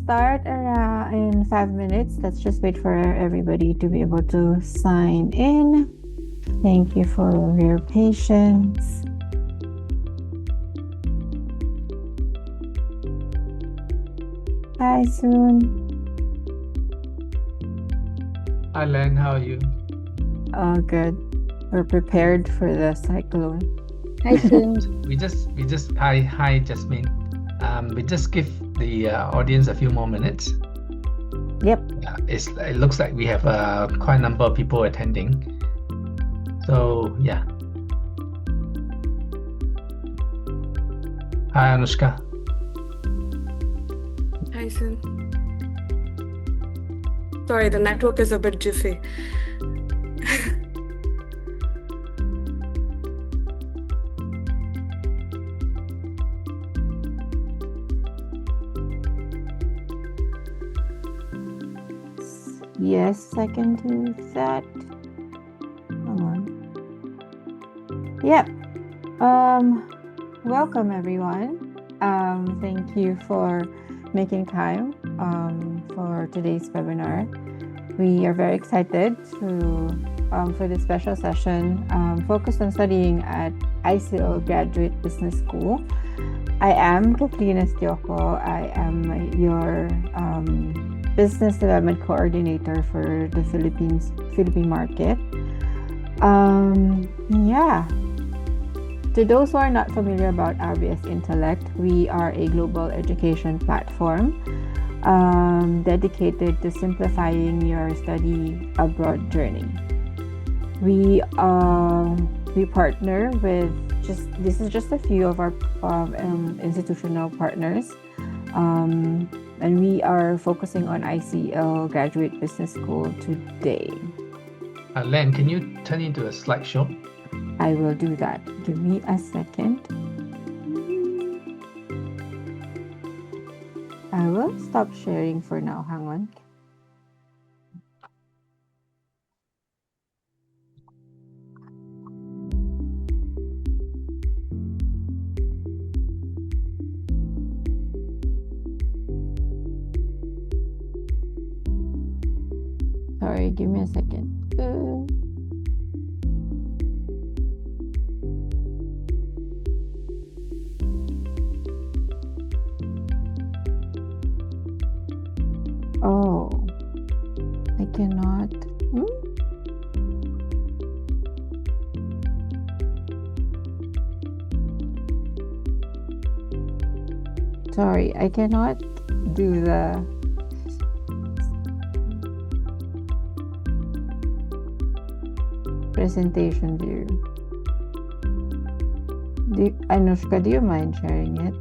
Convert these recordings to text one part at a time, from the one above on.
start in 5 minutes. Let's just wait for everybody to be able to sign in. Thank you for your patience. Hi, Soon. Hi Len, how are you? Oh, good. We're prepared for the cyclone. Hi, Soon. Hi Jasmine. We just give the audience a few more minutes. Yep. It looks like we have quite a number of people attending. So yeah. Hi Anushka. Hi, Sin. Sorry, the network is a bit jiffy. Yes, I can do that. Come on. Yep. Welcome everyone. Thank you for making time for today's webinar. We are very excited for this special session focused on studying at ICL Graduate Business School. I am Katrina Stioko. I am your Business Development Coordinator for the Philippine market. Yeah. To those who are not familiar about RBS Intellect, we are a global education platform dedicated to simplifying your study abroad journey. We partner with this is just a few of our institutional partners, and we are focusing on ICL Graduate Business School today. Len, can you turn into a slideshow? I will do that. Give me a second. I will stop sharing for now. Hang on. Sorry, give me a second. Oh, I cannot. Sorry, I cannot do the presentation view. Anushka, do you mind sharing it?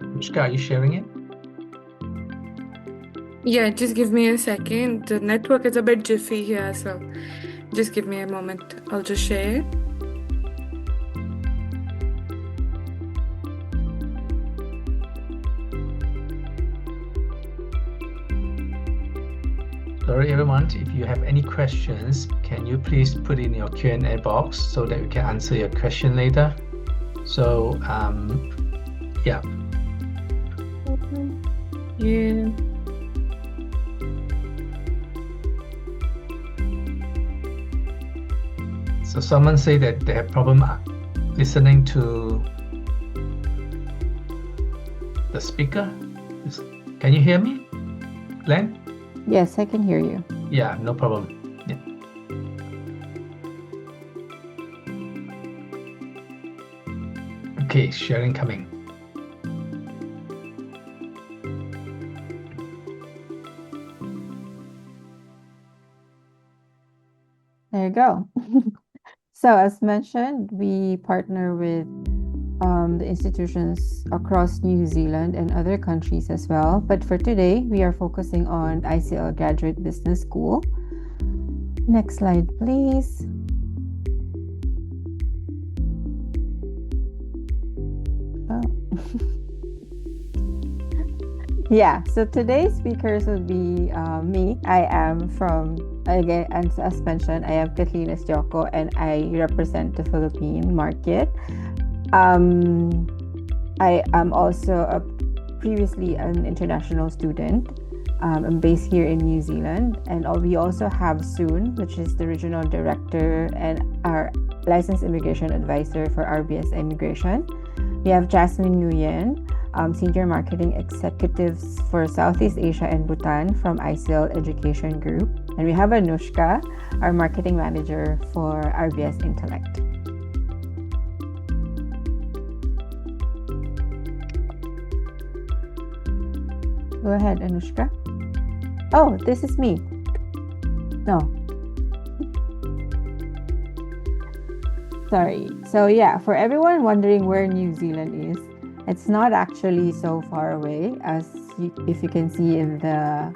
Anushka, are you sharing it? Yeah, just give me a second. The network is a bit jiffy here, so just give me a moment. I'll just share it. Sorry everyone, if you have any questions, can you please put in your Q&A box so that we can answer your question later. So yeah. Yeah. So someone say that they have problem listening to the speaker. Can you hear me, Len? Yes, I can hear you. Yeah, no problem. Yeah. Okay, sharing coming. There you go. So as mentioned, we partner with the institutions across New Zealand and other countries as well. But for today, we are focusing on ICL Graduate Business School. Next slide, please. Oh. Yeah, so today's speakers would be me. I am from, again, as mentioned, I am Kathleen Estioko and I represent the Philippine market. I am also previously an international student. I'm based here in New Zealand, and we also have Soon, which is the regional director and our licensed immigration advisor for RBS Immigration. We have Jasmine Nguyen, Senior Marketing Executives for Southeast Asia and Bhutan from ICL Education Group. And we have Anushka, our Marketing Manager for RBS Intellect. Go ahead, Anushka. Oh, this is me. No. Sorry. So yeah, for everyone wondering where New Zealand is, it's not actually so far away if you can see in the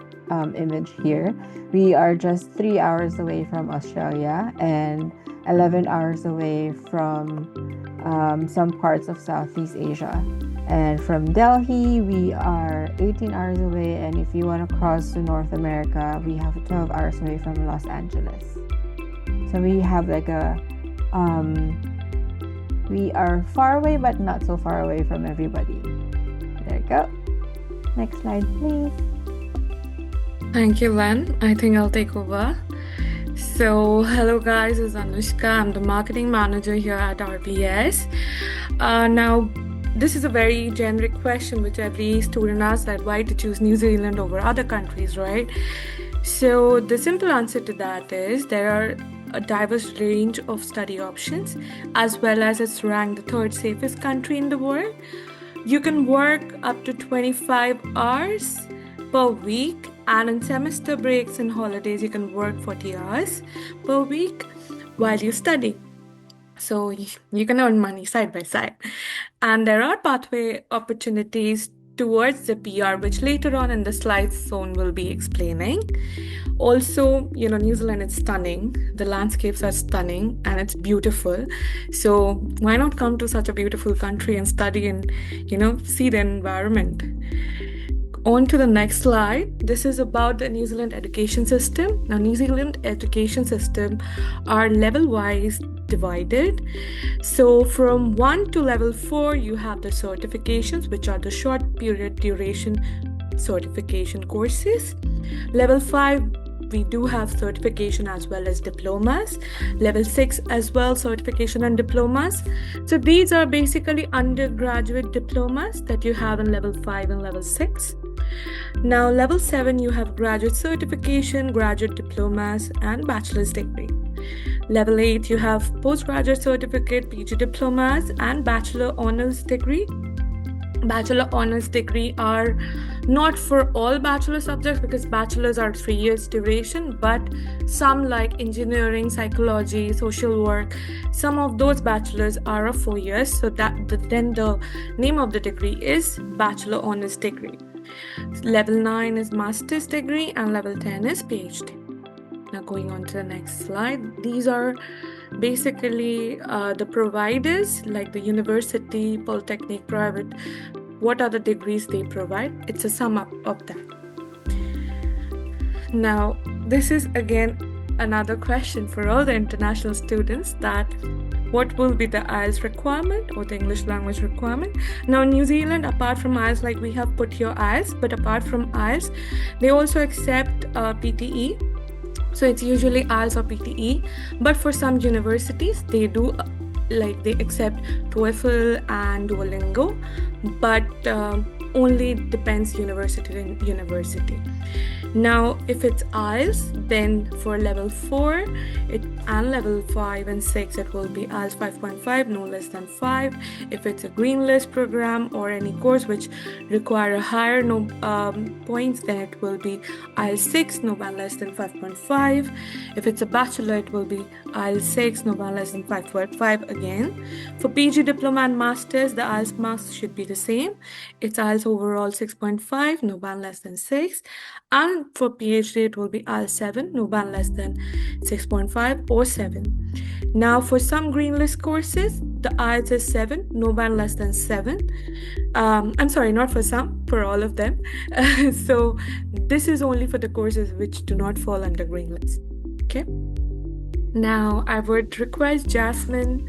image here. We are just 3 hours away from Australia and 11 hours away from some parts of Southeast Asia. And from Delhi, we are 18 hours away. And if you want to cross to North America, we have 12 hours away from Los Angeles. So we have like we are far away, but not so far away from everybody. There you go. Next slide, please. Thank you, Len. I think I'll take over. So, hello guys, this is Anushka. I'm the marketing manager here at RBS. Now, this is a very generic question which every student asks, that why to choose New Zealand over other countries, right? So the simple answer to that is there are a diverse range of study options, as well as it's ranked the third safest country in the world. You can work up to 25 hours per week, and in semester breaks and holidays you can work 40 hours per week while you study. So you can earn money side by side. And there are pathway opportunities towards the PR, which later on in the slides Soon will be explaining. Also, New Zealand is stunning. The landscapes are stunning and it's beautiful. So why not come to such a beautiful country and study and, see the environment? On to the next slide. This is about the New Zealand education system. Now, New Zealand education system are level-wise divided. So from 1 to level 4, you have the certifications, which are the short period duration certification courses. Level 5, we do have certification as well as diplomas. Level 6 as well, certification and diplomas. So these are basically undergraduate diplomas that you have in level 5 and level 6. Now, level 7, you have graduate certification, graduate diplomas, and bachelor's degree. Level 8, you have postgraduate certificate, PG diplomas, and bachelor honors degree. Bachelor honors degree are not for all bachelor subjects because bachelors are 3 years duration, but some like engineering, psychology, social work, some of those bachelors are of 4 years. So then the name of the degree is bachelor honors degree. Level 9 is master's degree and level 10 is PhD. Now going on to the next slide. These are basically the providers like the university, polytechnic, private. What are the degrees they provide? It's a sum up of that. Now, this is again another question for all the international students, that what will be the IELTS requirement or the English language requirement? Now, in New Zealand, apart from IELTS, like we have put here IELTS, but apart from IELTS, they also accept PTE. So it's usually IELTS or PTE, but for some universities, they do they accept TOEFL and Duolingo. But only depends university to university. Now, if it's IELTS, then for level 4 and level 5 and 6, it will be IELTS 5.5, no less than 5. If it's a green list program or any course which require a higher points, then it will be IELTS 6, no band less than 5.5. If it's a bachelor, it will be IELTS 6, no band less than 5.5 again. For PG diploma and masters, the IELTS marks should be the same. It's IELTS overall 6.5, no band less than 6. And for PhD, it will be IELTS 7, no band less than 6.5 or 7. Now, for some green list courses, the IELTS is 7, no band less than 7. I'm sorry, not for some, for all of them. So this is only for the courses which do not fall under green list. Okay. Now, I would request Jasmine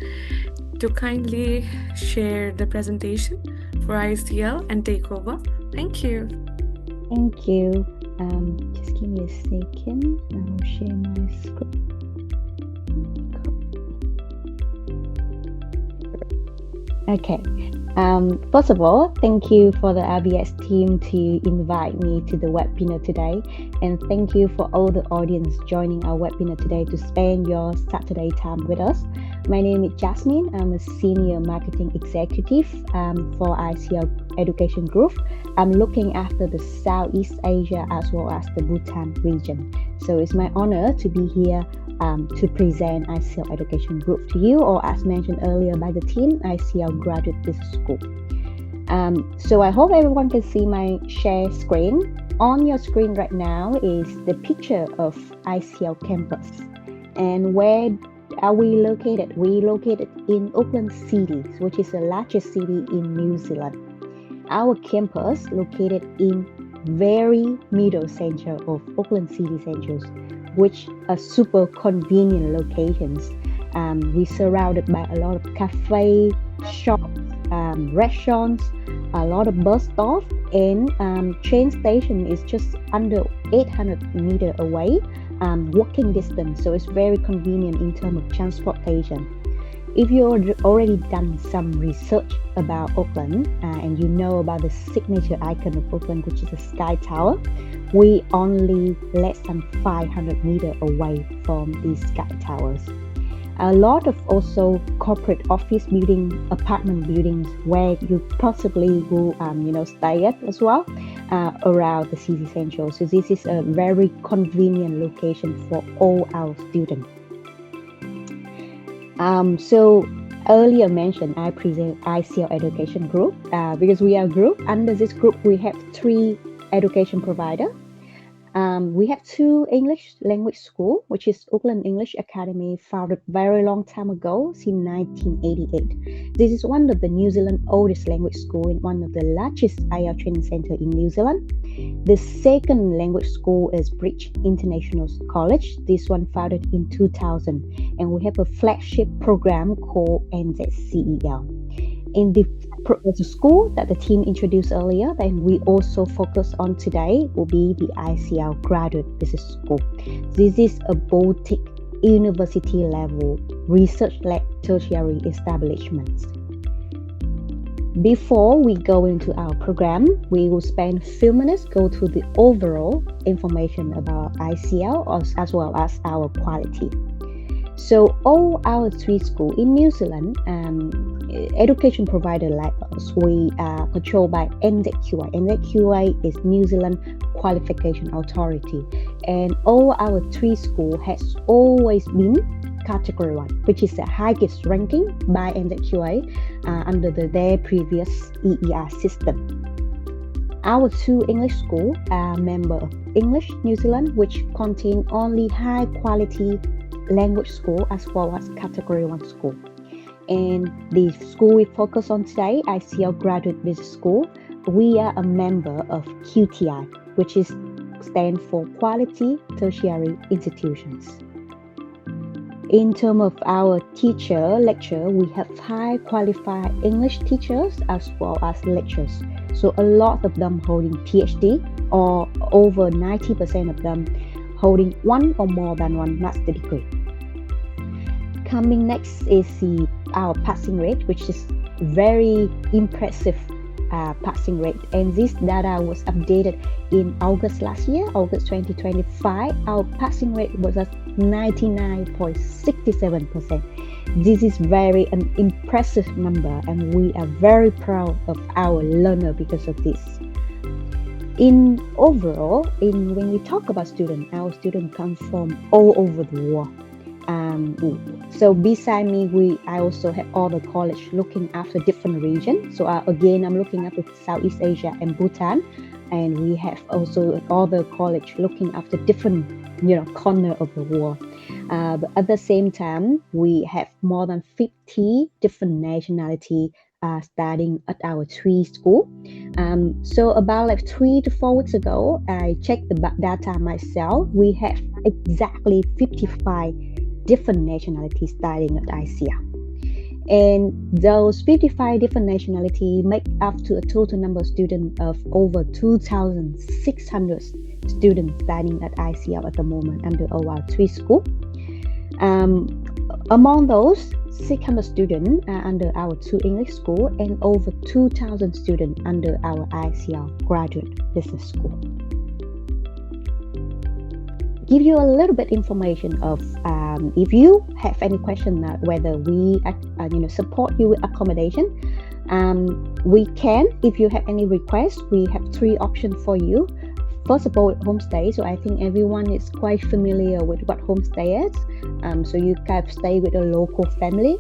to kindly share the presentation for ICL and take over. Thank you. Thank you. Just give me a second. I'll share my script. Okay. First of all, thank you for the RBS team to invite me to the webinar today, and thank you for all the audience joining our webinar today to spend your Saturday time with us. My name is Jasmine. I'm a senior marketing executive for ICL Education Group. I'm looking after the Southeast Asia as well as the Bhutan region. So it's my honor to be here to present ICL Education Group to you, or as mentioned earlier by the team, ICL Graduate Business School. So I hope everyone can see my share screen. On your screen right now is the picture of ICL campus. And where are we located? We located in Auckland City, which is the largest city in New Zealand. Our campus located in very middle center of Auckland City Central, which are super convenient locations. We surrounded by a lot of cafe, shops, restaurants, a lot of bus stops, and train station is just under 800 meters away, walking distance. So it's very convenient in terms of transportation. If you already done some research about Auckland and you know about the signature icon of Auckland, which is the Sky Tower, we only less than 500 meters away from these Sky Towers. A lot of also corporate office building, apartment buildings where you possibly will stay at as well around the city central. So this is a very convenient location for all our students. So earlier mentioned, I present ICL Education Group because we are a group. Under this group, we have 3 education providers. We have 2 English language school, which is Auckland English Academy, founded very long time ago, since 1988. This is one of the New Zealand oldest language school and one of the largest IELTS training center in New Zealand. The second language school is Bridge International College. This one founded in 2000, and we have a flagship program called NZCEL. In the school that the team introduced earlier, then we also focus on today will be the ICL Graduate Business School. This is a boutique university level research-led tertiary establishment. Before we go into our program, we will spend a few minutes go through the overall information about ICL as well as our quality. So all our 3 schools in New Zealand, education provider like us, we are controlled by NZQA. NZQA is New Zealand Qualification Authority, and all our 3 schools has always been Category 1, which is the highest ranking by NZQA under their previous EER system. Our 2 English schools are member of English New Zealand, which contain only high quality language school as well as Category 1 school. And the school we focus on today, ICL Graduate Business School, we are a member of QTI, which is stand for Quality Tertiary Institutions. In terms of our lecture, we have high qualified English teachers as well as lecturers. So a lot of them holding PhD, or over 90% of them holding 1 or more than 1 master degree. Coming next is our passing rate, which is very impressive passing rate, and this data was updated in August last year, August 2025. Our passing rate was at 99.67%. This is very an impressive number, and we are very proud of our learner because of this. In overall, when we talk about students, our students come from all over the world. So beside me, I also have all the college looking after different regions. So again, I'm looking after Southeast Asia and Bhutan, and we have also other college looking after different corner of the world. But at the same time, we have more than 50 different nationality studying at our 3 school. So about like 3 to 4 weeks ago, I checked the data myself. We have exactly 55 different nationalities studying at ICL. And those 55 different nationalities make up to a total number of students of over 2,600 students studying at ICL at the moment under our 3 school. Among those, 600 students are under our 2 English school and over 2,000 students under our ICL graduate business school. Give you a little bit information of if you have any question whether we support you with accommodation, we can. If you have any requests, we have 3 options for you. First of all, homestay. So I think everyone is quite familiar with what homestay is. So you can stay with a local family.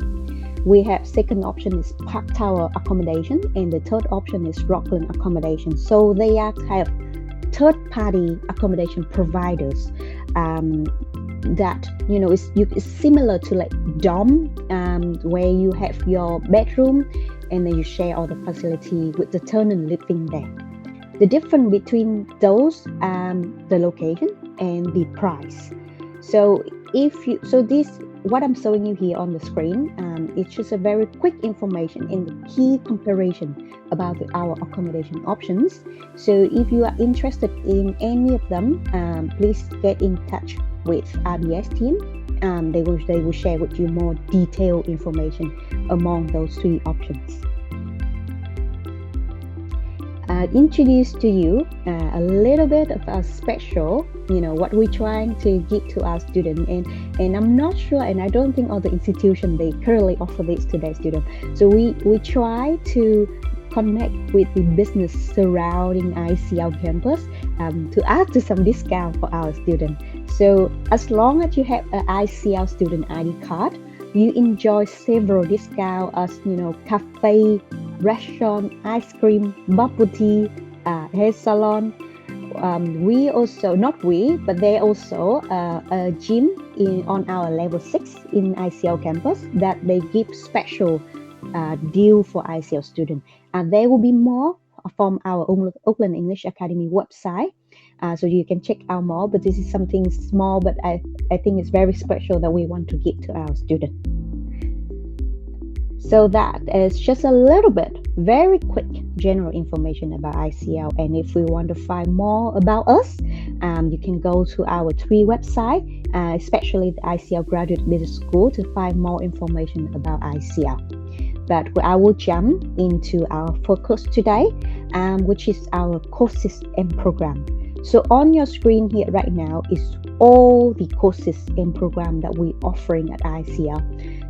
We have second option is Park Tower accommodation, and the third option is Rockland accommodation. So they are kind of third-party accommodation providers that is similar to like dorm, where you have your bedroom and then you share all the facility with the tenant living there. The difference between those, the location and the price. So what I'm showing you here on the screen, it's just a very quick information and the key comparison about our accommodation options. So if you are interested in any of them, please get in touch with RBS team. They will share with you more detailed information among those 3 options. Introduce to you a little bit of our special, what we're trying to give to our students, and I'm not sure, and I don't think all the institutions they currently offer this to their students. So we try to connect with the business surrounding ICL campus to ask to some discount for our students. So as long as you have an ICL student ID card, you enjoy several discounts as cafe, restaurant, ice cream, bubble tea, hair salon. They also a gym on our level 6 in ICL campus that they give special deal for ICL students. And there will be more from our Oakland English Academy website. So you can check out more, but this is something small, but I think it's very special that we want to give to our students. So that is just a little bit, very quick general information about ICL. And if we want to find more about us, you can go to our 3 website, especially the ICL Graduate Business School, to find more information about ICL. But I will jump into our focus today, which is our courses and program. So on your screen here right now is all the courses and program that we're offering at ICL.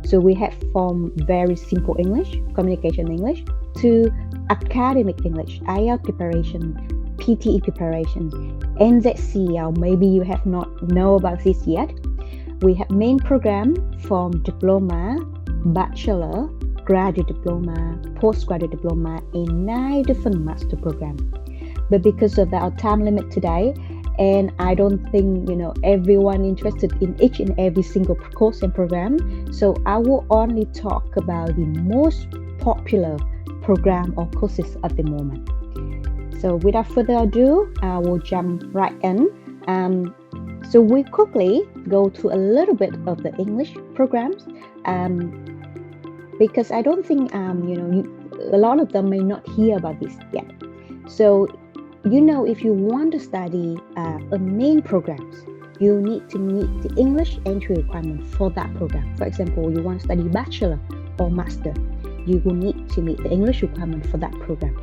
So we have from very simple English, communication English, to academic English, IELTS preparation, PTE preparation, NZCL. Maybe you have not know about this yet. We have main program from diploma, bachelor, graduate diploma, postgraduate diploma, and 9 different master programs. But because of our time limit today, and I don't think everyone interested in each and every single course and program, so I will only talk about the most popular program or courses at the moment. So without further ado, I will jump right in. So we quickly go to a little bit of the English programs, because I don't think a lot of them may not hear about this yet. So if you want to study a main programs, you need to meet the English entry requirement for that program. For example, you want to study bachelor or master, you will need to meet the English requirement for that program.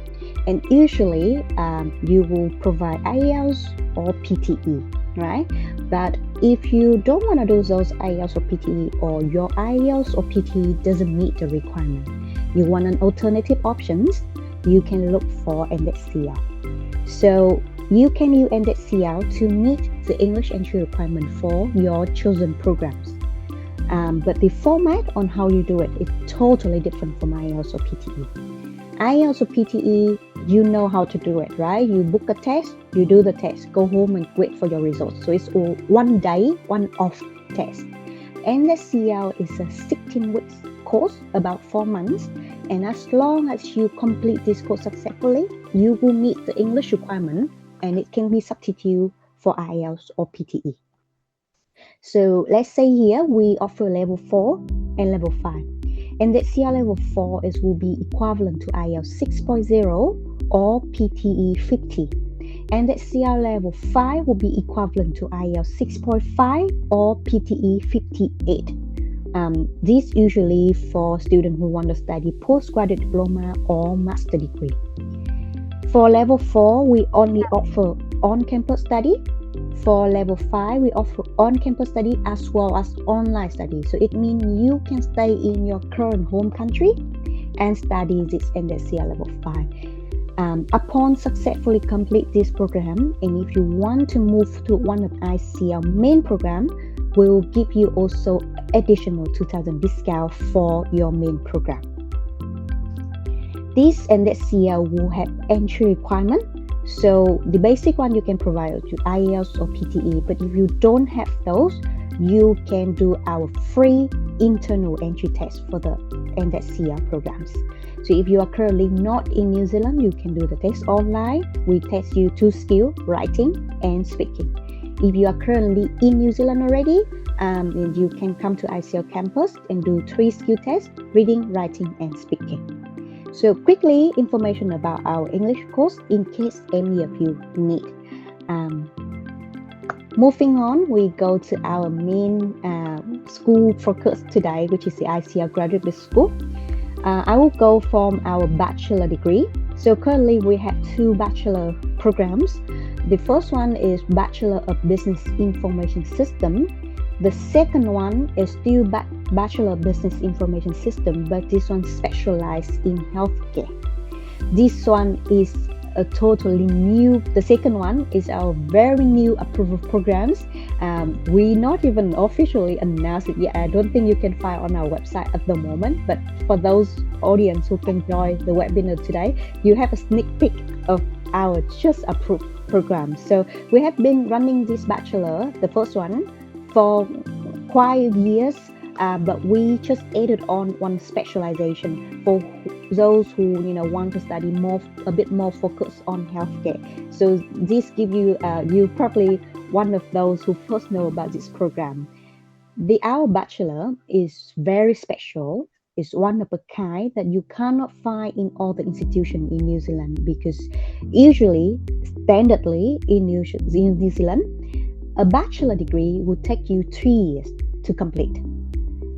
And usually you will provide IELTS or PTE, right? But if you don't want to do those IELTS or PTE, or your IELTS or PTE doesn't meet the requirement, you want an alternative options, you can look for NZCL. So you can use NZCL to meet the English entry requirement for your chosen programs. But the format on how you do it is totally different from IELTS or PTE. IELTS or PTE, you know how to do it, right? You book a test, you do the test, go home and wait for your results. So it's all one day, one off test. NZCL is a 16-week course, about 4 months. And as long as you complete this course successfully, you will meet the English requirement, and it can be substitute for IELTS or PTE. So let's say here we offer level 4 and level 5. And that CL level 4 will be equivalent to IELTS 6.0 or PTE 50. And that CL level 5 will be equivalent to IELTS 6.5 or PTE 58. This usually for students who want to study postgraduate diploma or master degree. For level 4, we only offer on-campus study. For level 5, we offer on-campus study as well as online study. So it means you can stay in your current home country and study this NZCL level 5. Upon successfully complete this program, and if you want to move to one of ICL main program, we'll give you also additional 2,000 discount for your main program. This NZCL will have entry requirement. So the basic one you can provide to IELTS or PTE, but if you don't have those, you can do our free internal entry test for the NZCL programs. So if you are currently not in New Zealand, you can do the test online. We test you 2 skills, writing and speaking. If you are currently in New Zealand already, then you can come to ICL campus and do 3 skill tests, reading, writing and speaking. So quickly, information about our English course in case any of you need. Moving on, we go to our main school focus today, which is the ICL Graduate School. I will go from our bachelor degree. So currently we have 2 bachelor programs. The first one is Bachelor of Business Information System. The second one is still Bachelor of Business Information System, but this one specialized in healthcare. This one is a totally new, the second one is our very new approved programs. We not even officially announced it yet. I don't think you can find on our website at the moment, but for those audience who can join the webinar today, you have a sneak peek of our just approved program. So we have been running this bachelor, the first one, for quite years, but we just added on one specialization for those who want to study a bit more focused on healthcare. So this give you you probably one of those who first know about this program. Our bachelor is very special. It's one of a kind that you cannot find in all the institutions in New Zealand, because usually, standardly in New Zealand, a bachelor degree would take you 3 years to complete.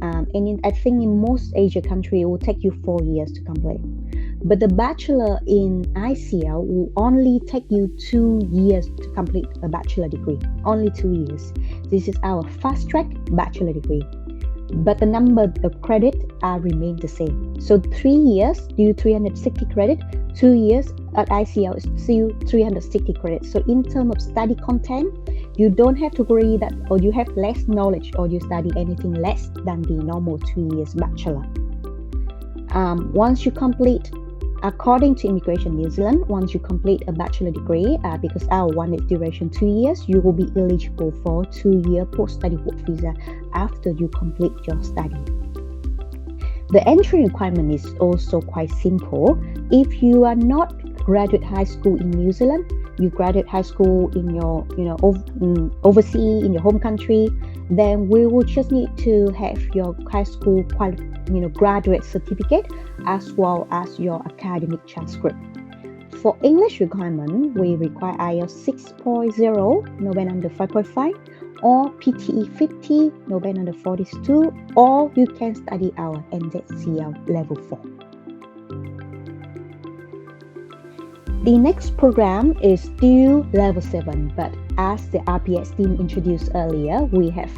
I think in most Asia countries, it will take you 4 years to complete. But the bachelor in ICL will only take you 2 years to complete a bachelor degree. Only 2 years. This is our fast track bachelor degree. But the number of credit remain the same. So 3 years, do 360 credit. 2 years at ICL is still 360 credits. So in terms of study content, you don't have to worry that or you have less knowledge or you study anything less than the normal 2 years bachelor. Once you complete, according to Immigration New Zealand, once you complete a bachelor degree, because our one is duration 2 years, you will be eligible for 2-year post-study work visa after you complete your study. The entry requirement is also quite simple. If you are not graduate high school in New Zealand, you graduate high school in your, overseas in your home country, then we will just need to have your high school graduate certificate as well as your academic transcript. For English requirement, we require IELTS 6.0, no band under 5.5, or PTE 50, no band under 42, or you can study our NZCL level 4. The next program is still level 7, but as the RPS team introduced earlier, we have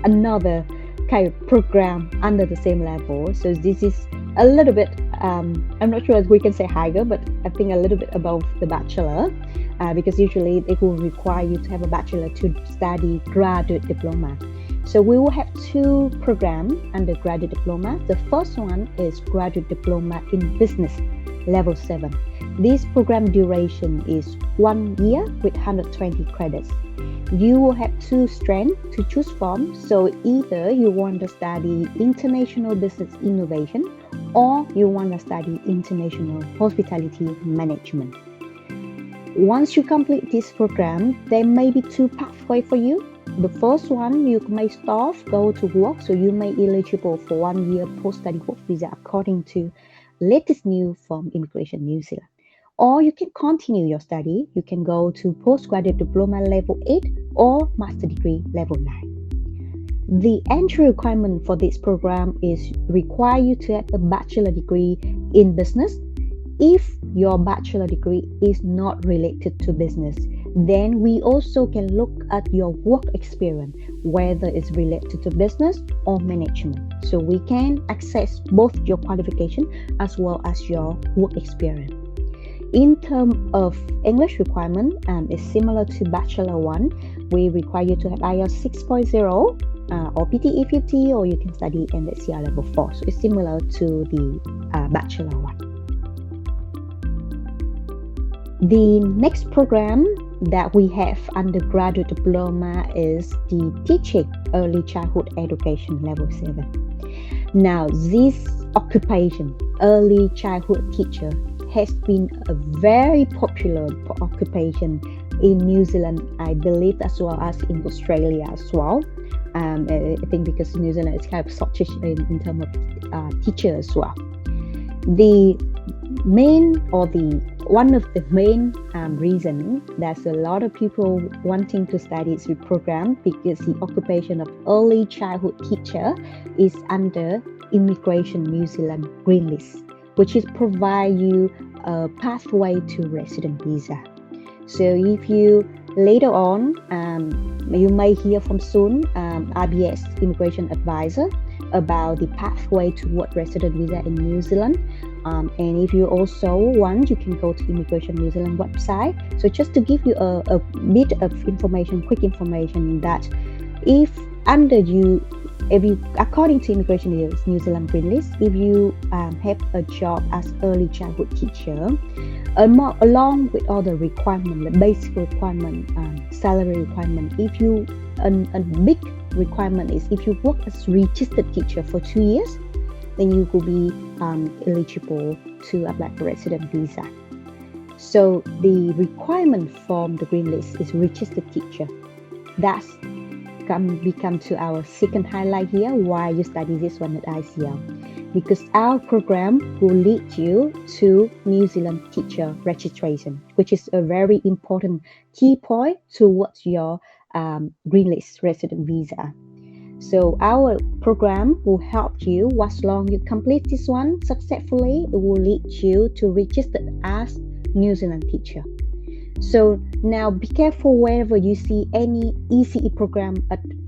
another kind of program under the same level. So this is a little bit, I'm not sure if we can say higher, but I think a little bit above the bachelor, because usually it will require you to have a bachelor to study graduate diploma. So we will have 2 programs under graduate diploma. The first one is graduate diploma in business, level 7. This program duration is 1 year with 120 credits. You will have 2 strands to choose from. So either you want to study international business innovation or you want to study international hospitality management. Once you complete this program, there may be 2 pathways for you. The first one, you may start, go to work, so you may eligible for 1 year post-study work visa according to latest news from Immigration New Zealand. Or you can continue your study. You can go to postgraduate diploma level 8 or master degree level 9. The entry requirement for this program is require you to have a bachelor degree in business. If your bachelor degree is not related to business, then we also can look at your work experience, whether it's related to business or management. So we can access both your qualification as well as your work experience. In terms of English requirement, it's similar to Bachelor 1. We require you to have IELTS 6.0 or PTE 50, or you can study in the ICL level 4. So it's similar to the Bachelor 1. The next program that we have undergraduate diploma is the teaching early childhood education level 7. Now, this occupation, early childhood teacher, has been a very popular occupation in New Zealand, I believe, as well as in Australia as well. I think because New Zealand is kind of shortage in terms of teachers as well. One of the main reason there's a lot of people wanting to study this program because the occupation of early childhood teacher is under Immigration New Zealand Green List, which is provide you a pathway to resident visa. So if you later on, you may hear from soon RBS Immigration Advisor about the pathway toward resident visa in New Zealand. And if you also want, you can go to Immigration New Zealand website. So just to give you a bit of information, quick information, that if according to Immigration New Zealand Green List, if you have a job as early childhood teacher, along with other requirements, the basic requirement, salary requirement, a big requirement is if you work as registered teacher for 2 years, then you will be eligible to apply for resident visa. So the requirement from the Green List is registered teacher. That's become to our second highlight here, why you study this one at ICL. Because our program will lead you to New Zealand teacher registration, which is a very important key point towards your Green List resident visa. So our program will help you. As long as you complete this one successfully, it will lead you to register as New Zealand teacher. So now be careful wherever you see any ECE program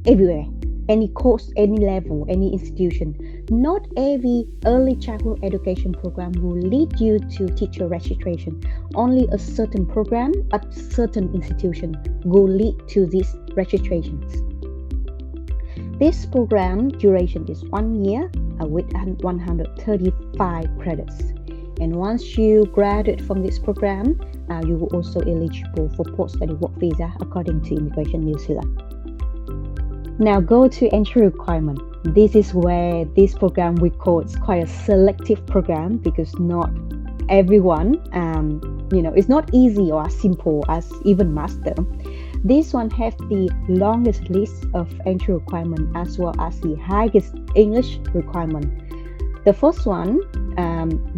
everywhere, any course, any level, any institution. Not every early childhood education program will lead you to teacher registration. Only a certain program at certain institution will lead to these registrations. This program duration is 1 year with 135 credits. And once you graduate from this program, you will also eligible for post-study work visa according to Immigration New Zealand. Now go to entry requirement. This is where this program we call it's quite a selective program because not everyone, it's not easy or as simple as even master. This one has the longest list of entry requirement as well as the highest English requirement. The first one,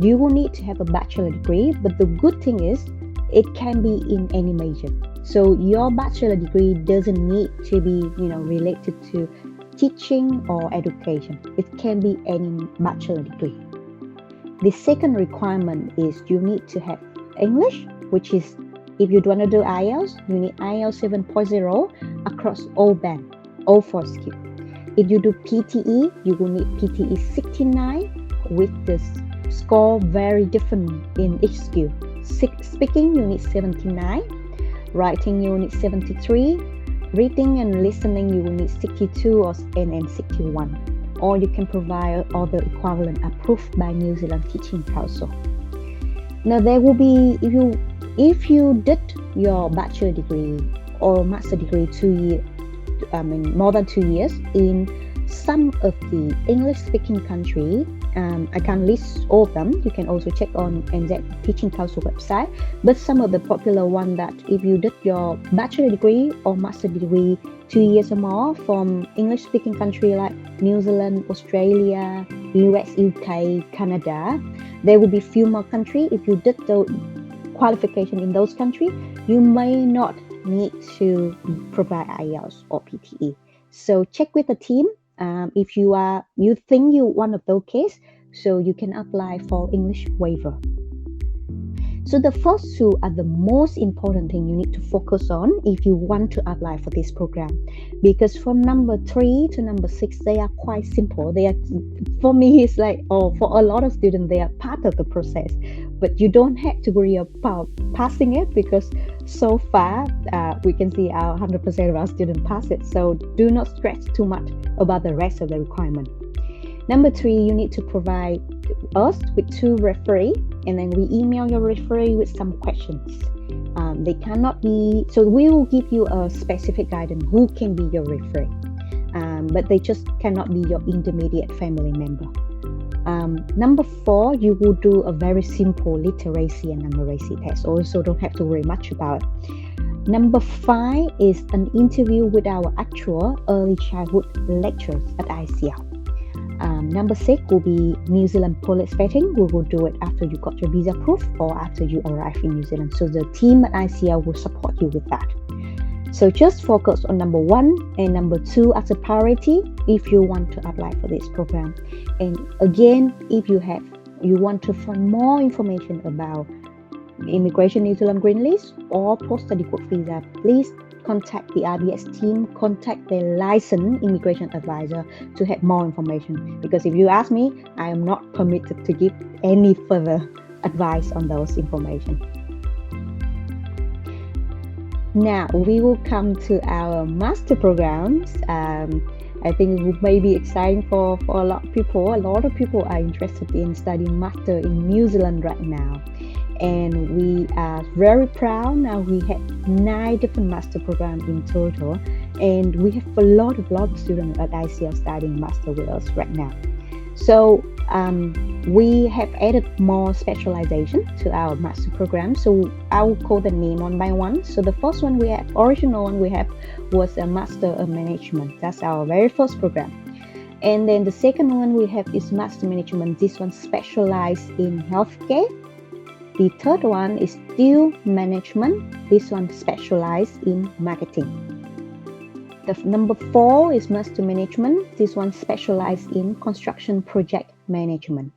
you will need to have a bachelor degree, but the good thing is it can be in any major. So your bachelor degree doesn't need to be, related to teaching or education. It can be any bachelor degree. The second requirement is you need to have English which is if you want to do IELTS, you need IELTS 7.0 across all band, all 4 skills. If you do PTE, you will need PTE 69 with the score very different in each skill. Speaking, you need 79. Writing, you will need 73. Reading and listening, you will need 62 and 61. Or you can provide all the equivalent approved by New Zealand Teaching Council. Now there will be, if you did your bachelor degree or master degree more than 2 years in some of the English-speaking country, I can't list all of them. You can also check on NZ Teaching Council website. But some of the popular one that if you did your bachelor degree or master degree 2 years or more from English-speaking country like New Zealand, Australia, US, UK, Canada, there will be few more countries. If you did the qualification in those countries, you may not need to provide IELTS or PTE. So check with the team. If you think you're one of those cases, so you can apply for English waiver. So the first two are the most important thing you need to focus on if you want to apply for this program, because from number 3 to number 6 they are quite simple. They are, for me, it's like, for a lot of students they are part of the process, but you don't have to worry about passing it, because so far we can see our 100% of our students pass it. So do not stress too much about the rest of the requirement. Number 3, you need to provide us with 2 referees, and then we email your referee with some questions. They cannot be, so we will give you a specific guidance who can be your referee, but they just cannot be your intermediate family member. Number 4, you will do a very simple literacy and numeracy test. Also, don't have to worry much about it. Number 5 is an interview with our actual early childhood lecturers at ICL. Number 6 will be New Zealand police vetting. We will do it after you got your visa proof or after you arrive in New Zealand. So the team at ICL will support you with that. So just focus on number 1 and number 2 as a priority if you want to apply for this program. And again, if you want to find more information about Immigration New Zealand Green List or post-study work visa, please contact the RBS team, contact the licensed immigration advisor to have more information. Because if you ask me, I am not permitted to give any further advice on those information. Now we will come to our master programs. I think it may be exciting for a lot of people. A lot of people are interested in studying master in New Zealand right now. And we are very proud. Now we have 9 different master programs in total, and we have a lot of students at ICL studying master with us right now. So we have added more specialization to our master program. So I will call the name one by one. So the first one original one we have was a Master of Management. That's our very first program. And then the second one we have is Master Management. This one specialized in healthcare. The third one is Deal Management. This one specialized in marketing. The number 4 is Master Management. This one specialized in construction project management.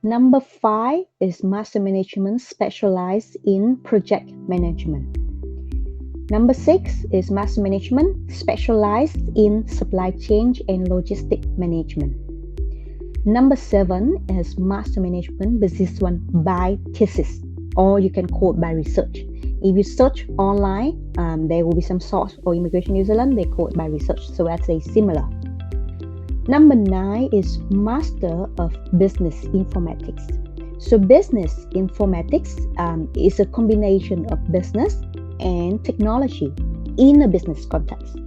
Number 5 is Master Management specialized in project management. Number 6 is Master Management specialized in supply chain and logistic management. Number 7 is Master Management, but this one by thesis, or you can call it by research. If you search online, there will be some source for Immigration New Zealand, they call it by research, so that's a similar. Number 9 is Master of Business Informatics. So business informatics is a combination of business and technology in a business context.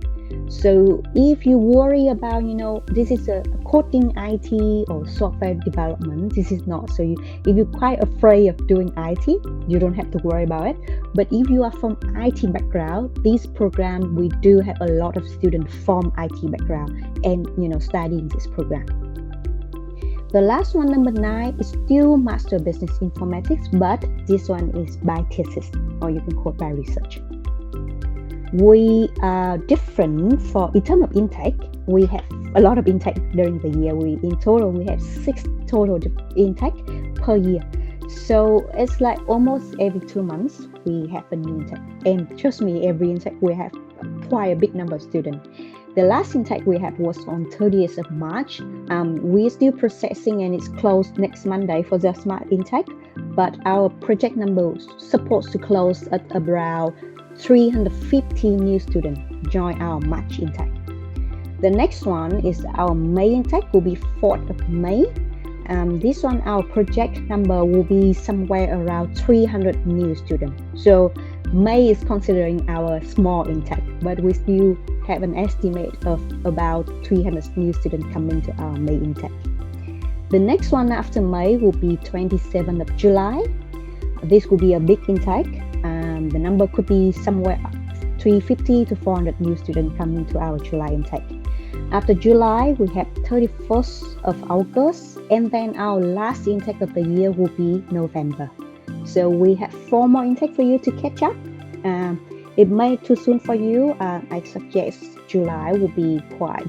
So if you worry about, this is a coding IT or software development, this is not. So if you're quite afraid of doing IT, you don't have to worry about it. But if you are from IT background, this program, we do have a lot of students from IT background and, studying this program. The last one, number 9, is still Master Business Informatics, but this one is by thesis, or you can call it by research. We are different in terms of intake. We have a lot of intake during the year. In total, we have 6 total intake per year. So it's like almost every 2 months we have a new intake. And trust me, every intake we have quite a big number of students. The last intake we had was on 30th of March. We're still processing and it's closed next Monday for the smart intake. But our project number is supposed to close at around 350 new students join our March intake. The next one is our May intake, will be 4th of May. This one, our project number will be somewhere around 300 new students. So May is considering our small intake, but we still have an estimate of about 300 new students coming to our May intake. The next one after May will be 27th of July. This will be a big intake. The number could be somewhere 350 to 400 new students coming to our July intake. After July, we have 31st of August, and then our last intake of the year will be November. So we have 4 more intakes for you to catch up. It may too soon for you. I suggest July will be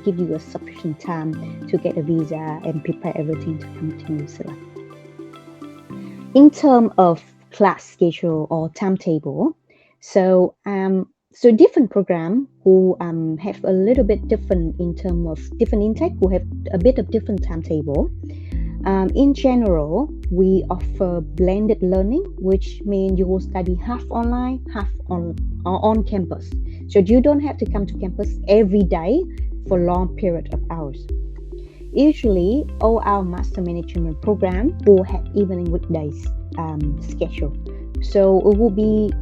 give you a sufficient time to get a visa and prepare everything to come to New Zealand. In terms of class schedule or timetable, so different program who have a little bit different in terms of different intake will have a bit of different timetable. In general, we offer blended learning, which means you will study half online, half on campus. So you don't have to come to campus every day for long period of hours. Usually, all our master management program will have evening weekdays schedule. So it will be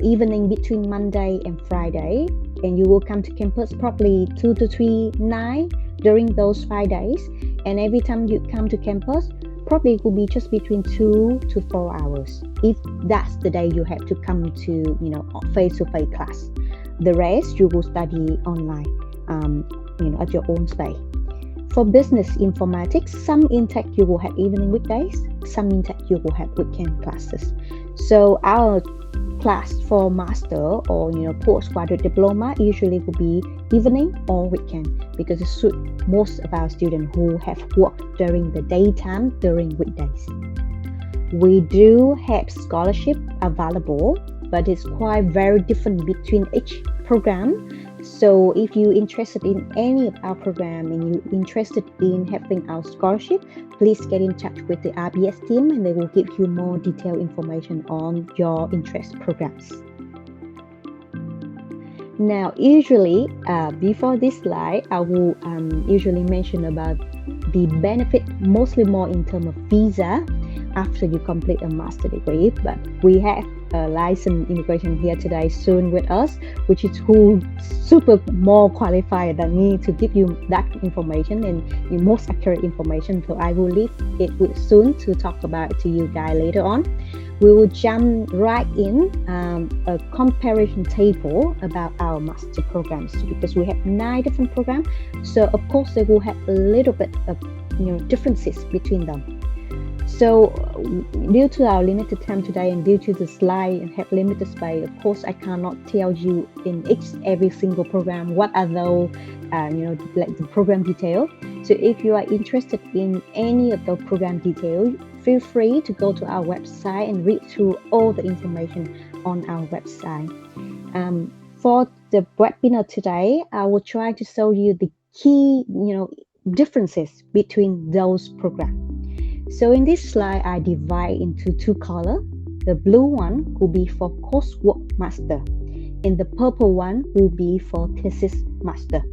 evening between Monday and Friday, and you will come to campus probably 2 to 3 nights during those 5 days. And every time you come to campus, probably it will be just between 2 to 4 hours. If that's the day you have to come to, face-to-face class. The rest you will study online, at your own space. For business informatics, some intake you will have evening weekdays, some intake you will have weekend classes. So our class for master or postgraduate diploma usually will be evening or weekend because it suits most of our students who have worked during the daytime during weekdays. We do have scholarship available, but it's quite very different between each program. So if you're interested in any of our program and you're interested in having our scholarship, please get in touch with the RBS team and they will give you more detailed information on your interest programs. Now, usually, before this slide, I will usually mention about the benefit, mostly more in terms of visa after you complete a master degree. But we have a licensed immigration here today soon with us, which is who super more qualified than me to give you that information and the most accurate information. So I will leave it soon to talk about it to you guys later on. We will jump right in a comparison table about our master programs because we have 9 different programs. So of course they will have a little bit of differences between them. So due to our limited time today and due to the slide and have limited space, of course I cannot tell you in every single program what are those like the program detail. So if you are interested in any of those program details, feel free to go to our website and read through all the information on our website. For the webinar today, I will try to show you the key differences between those programs. So in this slide, I divide into 2 colors. The blue one will be for coursework master, and the purple one will be for thesis master.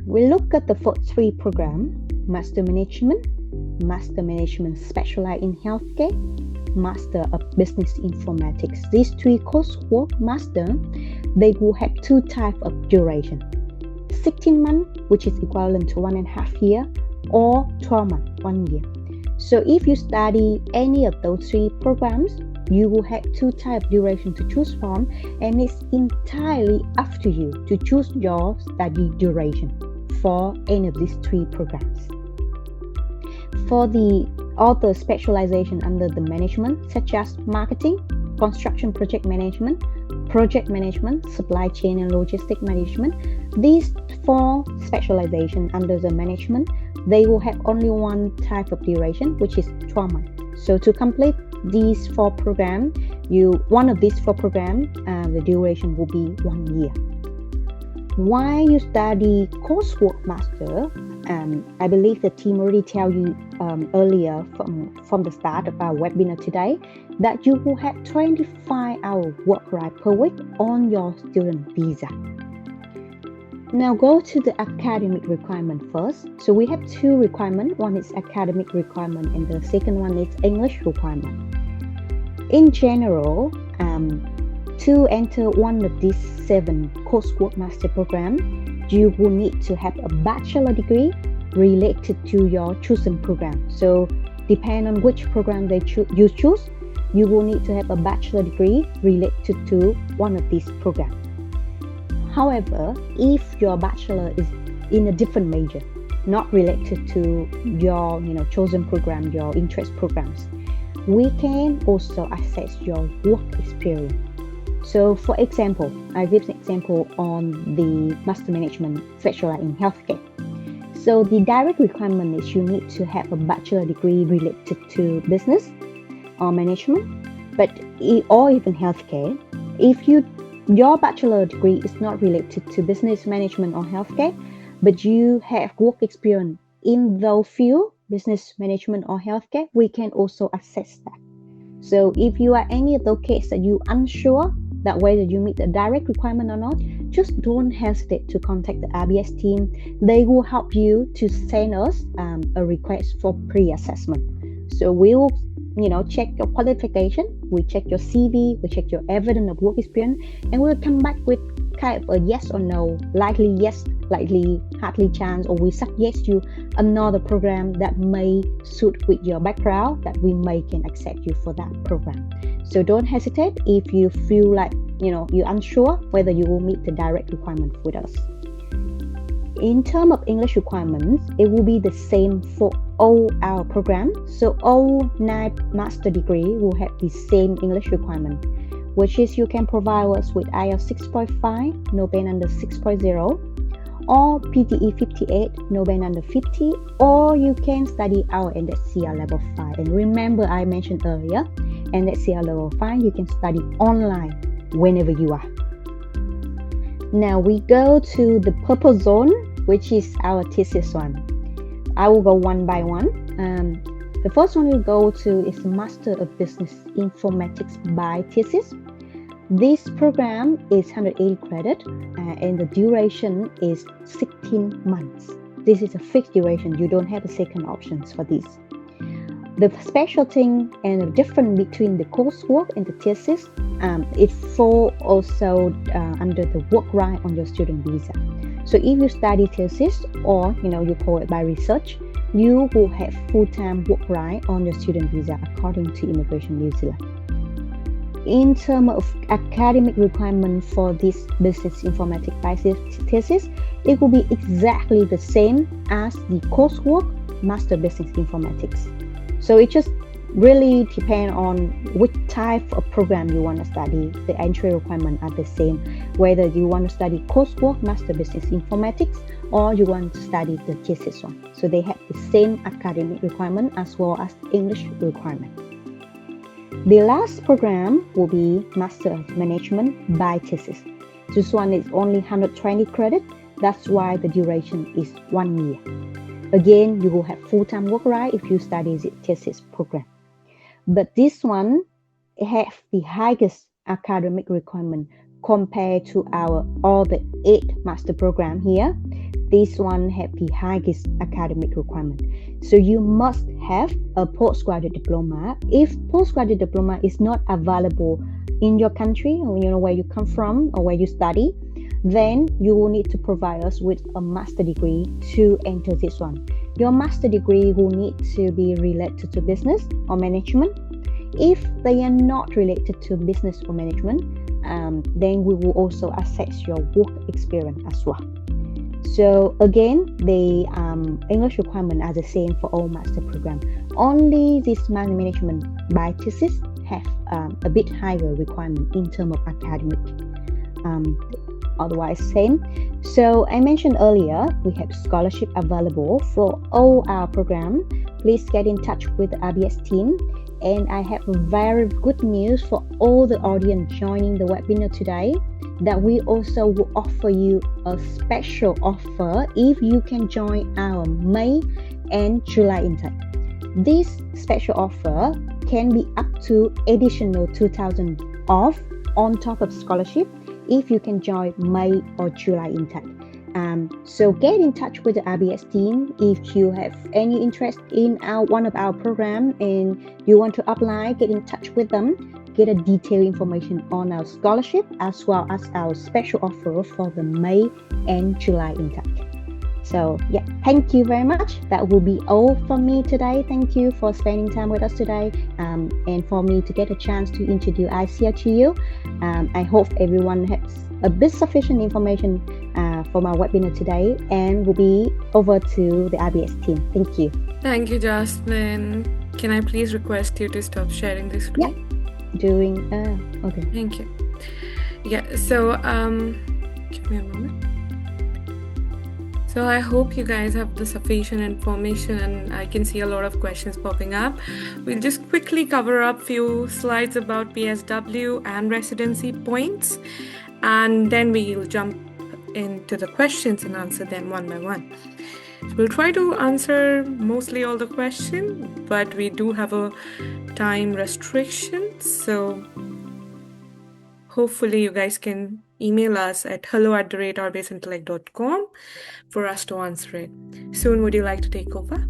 We look at the first 3 programs: master management specialized in healthcare, master of business informatics. These 3 coursework master, they will have 2 types of duration: 16 months, which is equivalent to 1.5 years, or 12 months, 1 year. So if you study any of those 3 programs, you will have 2 types of duration to choose from, and it's entirely up to you to choose your study duration for any of these 3 programs. For the other specialization under the management, such as marketing, construction project management, supply chain and logistic management, these 4 specializations under the management, they will have only 1 type of duration, which is 12 months. So to complete these 4 programs, one of these 4 programs, the duration will be 1 year. Why you study coursework master? I believe the team already tell you earlier from the start of our webinar today that you will have 25-hour work right per week on your student visa. Now go to the academic requirement first. So we have 2 requirements. One is academic requirement and the second one is English requirement. In general, to enter one of these 7 coursework master programs, you will need to have a bachelor degree related to your chosen program. So depending on which program you choose, you will need to have a bachelor degree related to one of these programs. However, if your bachelor is in a different major, not related to your chosen program, your interest programs, we can also assess your work experience. So for example, I give an example on the master management specialized in healthcare. So the direct requirement is you need to have a bachelor degree related to business or management, or even healthcare. If your bachelor degree is not related to business management or healthcare, but you have work experience in those fields, business management or healthcare, we can also assess that. So if you are any of those cases that you unsure that whether you meet the direct requirement or not, just don't hesitate to contact the RBS team. They will help you to send us a request for pre-assessment. So we will check your qualification, we check your CV, we check your evidence of work experience, and we'll come back with kind of a yes or no, likely yes, likely hardly chance, or we suggest you another program that may suit with your background that we may can accept you for that program. So don't hesitate if you feel like you're unsure whether you will meet the direct requirement with us. In terms of English requirements, it will be the same for all our programs. So all 9 master degree will have the same English requirement, which is you can provide us with IELTS 6.5, no band under 6.0, or PTE 58, no band under 50, or you can study our NCL level 5. And remember, I mentioned earlier, NCL level 5, you can study online whenever you are. Now we go to the purple zone, which is our thesis one. I will go one by one. The first one we'll go to is Master of Business Informatics by thesis. This program is 180 credit and the duration is 16 months. This is a fixed duration. You don't have a second options for this. The special thing and the difference between the coursework and the thesis, it falls also under the work right on your student visa. So if you study thesis or you call it by research, you will have full-time work right on your student visa according to Immigration New Zealand. In terms of academic requirement for this business informatics by thesis, it will be exactly the same as the coursework Master Business Informatics. So it just really depends on which type of program you want to study. The entry requirements are the same, whether you want to study coursework Master Business Informatics or you want to study the thesis one. So they have the same academic requirement as well as English requirement. The last program will be Master of Management by thesis. This one is only 120 credit. That's why the duration is 1 year. Again, you will have full-time work right if you study the thesis program. But this one has the highest academic requirement compared to all the 8 master program here. This one has the highest academic requirement. So you must have a postgraduate diploma. If postgraduate diploma is not available in your country, or where you come from or where you study, then you will need to provide us with a master degree to enter this one. Your master degree will need to be related to business or management. If they are not related to business or management, then we will also assess your work experience as well. So again, the English requirements are the same for all master programs. Only this master management by thesis have a bit higher requirement in terms of academic. Otherwise same. So I mentioned earlier, we have scholarship available for all our programs. Please get in touch with the RBS team. and I have very good news for all the audience joining the webinar today, that we also will offer you a special offer if you can join our May and July intake. This special offer can be up to additional 2,000 off on top of scholarship if you can join May or July intake. So get in touch with the RBS team if you have any interest in one of our program and you want to apply. Get in touch with them, get a detailed information on our scholarship as well as our special offer for the May and July intake. So yeah, thank you very much. That will be all from me today. Thank you for spending time with us today, and for me to get a chance to introduce ICL to you. I hope everyone has a bit sufficient information from our webinar today, and will be over to the RBS team. Thank you. Thank you, Jasmine. Can I please request you to stop sharing the screen? Yeah. Okay. Thank you. Yeah, so give me a moment. So I hope you guys have the sufficient information, and I can see a lot of questions popping up. We'll just quickly cover up few slides about PSW and residency points, and then we'll jump into the questions and answer them one by one. So we'll try to answer mostly all the questions, but we do have a time restriction. So hopefully you guys can email us at hello@rbsintellect.com for us to answer it. Soon, would you like to take over?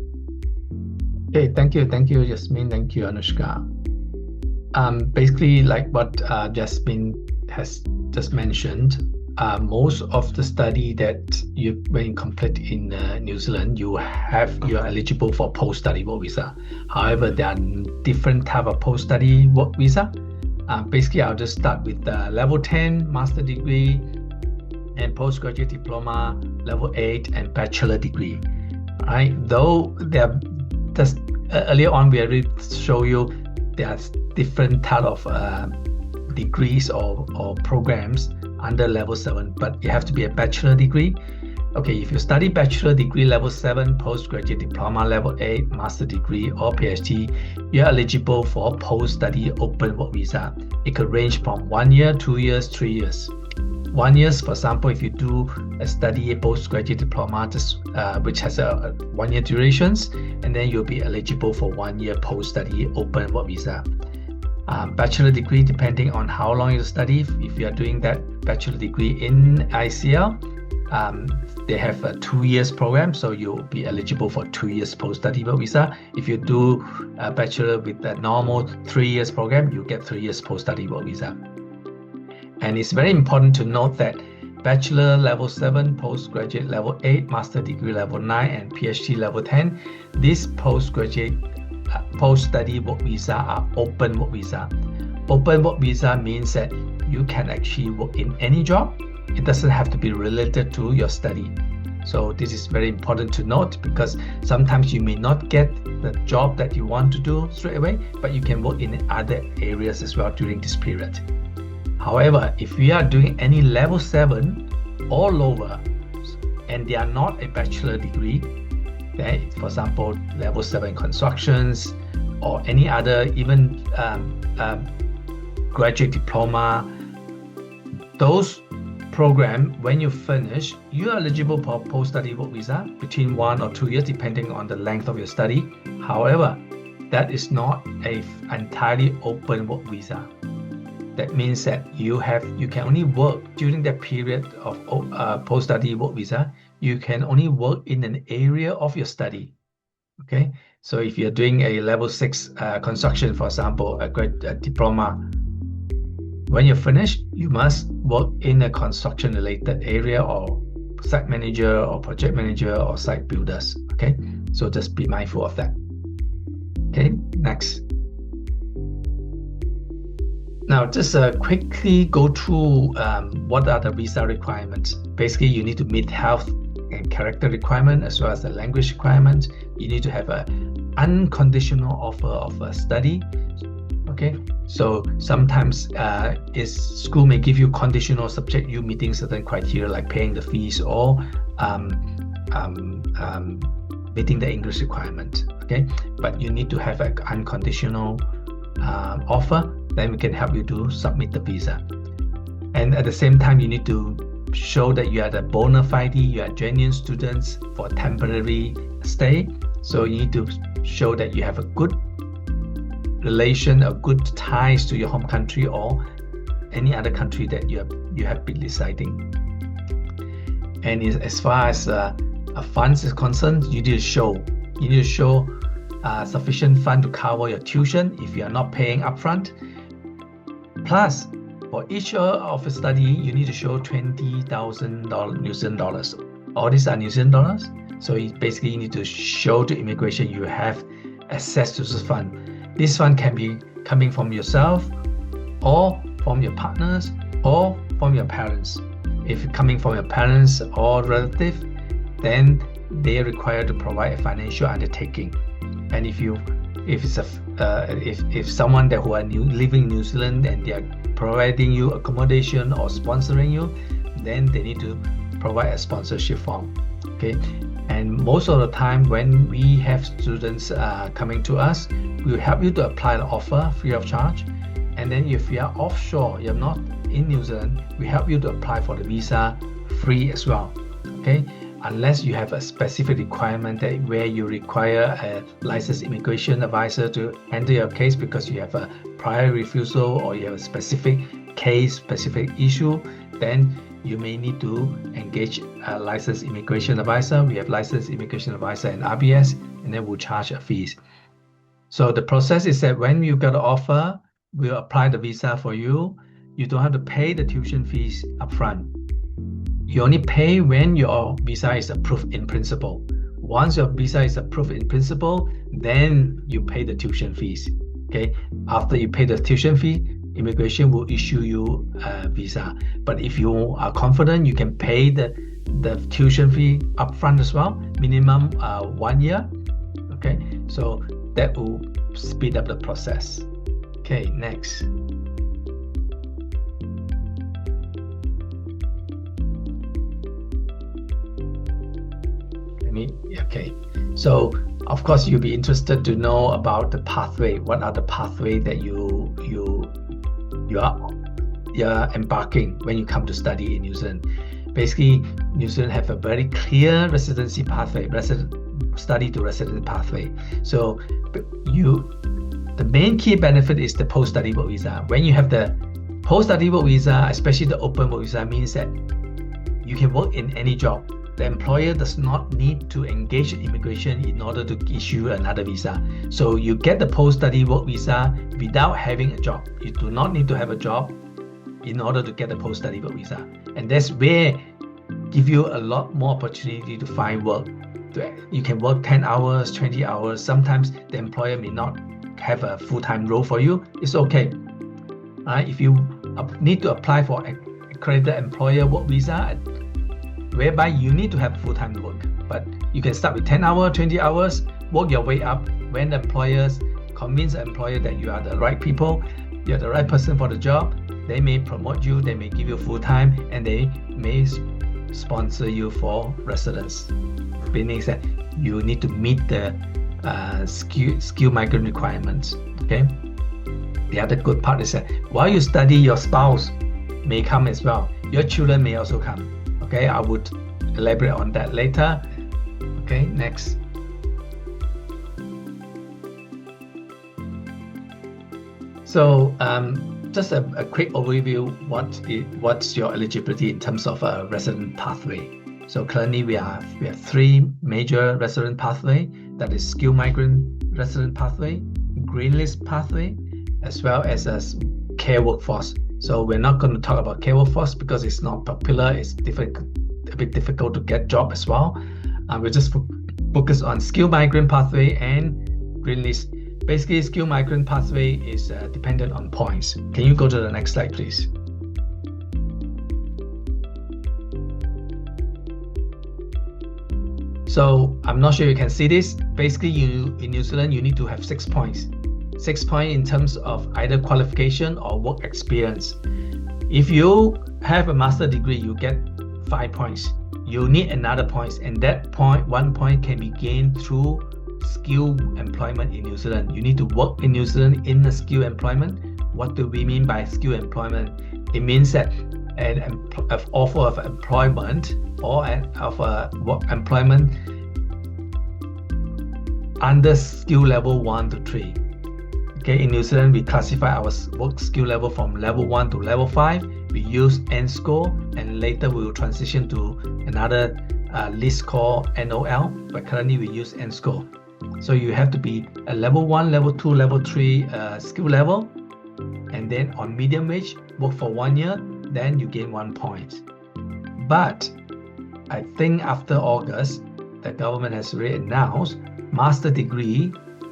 Okay, thank you, Jasmine. Thank you, Anushka. Basically, like what Jasmine has just mentioned, most of the study that when you complete in New Zealand, you are eligible for post-study work visa. However, there are different type of post-study work visa. Basically, I'll just start with the level 10 master degree and postgraduate diploma, level 8 and bachelor degree. Right? Though they're just earlier on we already show you there are different type of degrees or programs under level 7, but you have to be a bachelor degree. Okay, if you study bachelor degree level 7, postgraduate diploma level 8, master degree or PhD, you're eligible for post-study open work visa. It could range from 1 year, 2 years, 3 years. 1 year, for example, if you do a study postgraduate diploma, which has a 1 year durations, and then you'll be eligible for 1 year post-study open work visa. Bachelor degree, depending on how long you study, if you are doing that bachelor degree in ICL, they have a 2 years program, so you'll be eligible for 2 years post-study work visa. If you do a bachelor with a normal 3 years program, you get 3 years post-study work visa. And it's very important to note that bachelor level 7, postgraduate level 8, master degree level 9, and PhD level 10, these postgraduate post-study work visa are open work visa. Open work visa means that you can actually work in any job. It doesn't have to be related to your study. So this is very important to note, because sometimes you may not get the job that you want to do straight away, but you can work in other areas as well during this period. However, if we are doing any level 7 or lower, and they are not a bachelor degree, okay, for example, level 7 constructions or any other, even graduate diploma, those program, when you finish, you are eligible for post-study work visa between 1 or 2 years, depending on the length of your study. However, that is not a entirely open work visa. That means that you can only work during the period of post-study work visa. You can only work in an area of your study. Okay, so if you're doing a level 6 construction, for example, a diploma, when you're finished, you must work in a construction-related area, or site manager or project manager or site builders. Okay, so just be mindful of that. Okay, next. Now, just quickly go through what are the visa requirements. Basically, you need to meet health and character requirement as well as the language requirement. You need to have an unconditional offer of a study. Okay, so sometimes school may give you conditional subject you meeting certain criteria like paying the fees or meeting the English requirement. Okay, but you need to have an unconditional offer, then we can help you to submit the visa. And at the same time, you need to show that you are the bona fide, you are genuine students for temporary stay. So you need to show that you have a good relation, a good ties to your home country or any other country that you have been residing. And as far as funds is concerned, you need to show sufficient fund to cover your tuition if you are not paying upfront. Plus, for each year of a study, you need to show $20,000 New Zealand dollars. All these are New Zealand dollars. So you need to show to immigration you have access to this fund. This fund can be coming from yourself or from your partners or from your parents. If it's coming from your parents or relative, then they are required to provide a financial undertaking. And if someone that who are living in New Zealand and they are providing you accommodation or sponsoring you, then they need to provide a sponsorship form. Okay, and most of the time when we have students coming to us, we will help you to apply the offer free of charge. And then if you are offshore, you're not in New Zealand, we help you to apply for the visa free as well. Okay, unless you have a specific requirement that where you require a licensed immigration advisor to handle your case because you have a prior refusal or you have a specific case, specific issue, then you may need to engage a licensed immigration advisor. We have licensed immigration advisor in RBS, and then we'll charge a fees. So the process is that when you get an offer, we'll apply the visa for you. You don't have to pay the tuition fees upfront. You only pay when your visa is approved in principle. Once your visa is approved in principle, then you pay the tuition fees. Okay. After you pay the tuition fee, immigration will issue you a visa. But if you are confident, you can pay the tuition fee upfront as well, minimum 1 year. Okay. So that will speed up the process. Okay. Next. Okay, so of course you'll be interested to know about the pathway. What are the pathway that you are embarking when you come to study in New Zealand? Basically, New Zealand have a very clear residency pathway, study to residency pathway. So the main key benefit is the post-study work visa. When you have the post-study work visa, especially the open work visa, means that you can work in any job. The employer does not need to engage immigration in order to issue another visa. So you get the post-study work visa without having a job. You do not need to have a job in order to get the post-study work visa. And that's where give you a lot more opportunity to find work. You can work 10 hours, 20 hours. Sometimes the employer may not have a full-time role for you. It's okay. If you need to apply for accredited employer work visa, whereby you need to have full-time work, but you can start with 10 hours, 20 hours, work your way up. When the employers convince the employer that you are the right people, you're the right person for the job, they may promote you, they may give you full-time, and they may sponsor you for residence. Meaning that you need to meet the skilled migrant requirements. Okay. The other good part is that while you study, your spouse may come as well. Your children may also come. Okay, I would elaborate on that later. Okay, next. So just a quick overview. What's your eligibility in terms of a resident pathway? So currently we have 3 major resident pathway. That is skilled migrant resident pathway, green list pathway, as well as a care workforce. So we're not going to talk about care workforce because it's not popular. It's a bit difficult to get job as well. We'll just focus on skilled migrant pathway and green list. Basically, skilled migrant pathway is dependent on points. Can you go to the next slide, please? So I'm not sure you can see this. Basically, in New Zealand, you need to have 6 points. 6 points in terms of either qualification or work experience. If you have a master degree, you get 5 points. You need another point, and that 1 point can be gained through skill employment in New Zealand. You need to work in New Zealand in a skill employment. What do we mean by skill employment? It means that an offer of employment or of a work employment under skill level 1 to 3. Okay, in New Zealand, we classify our work skill level from level 1 to level 5. We use N-score, and later we will transition to another list called NOL, but currently we use N-score. So you have to be a level 1, level 2, level 3 skill level, and then on medium wage, work for 1 year, then you gain 1 point. But I think after August, the government has already announced master degree.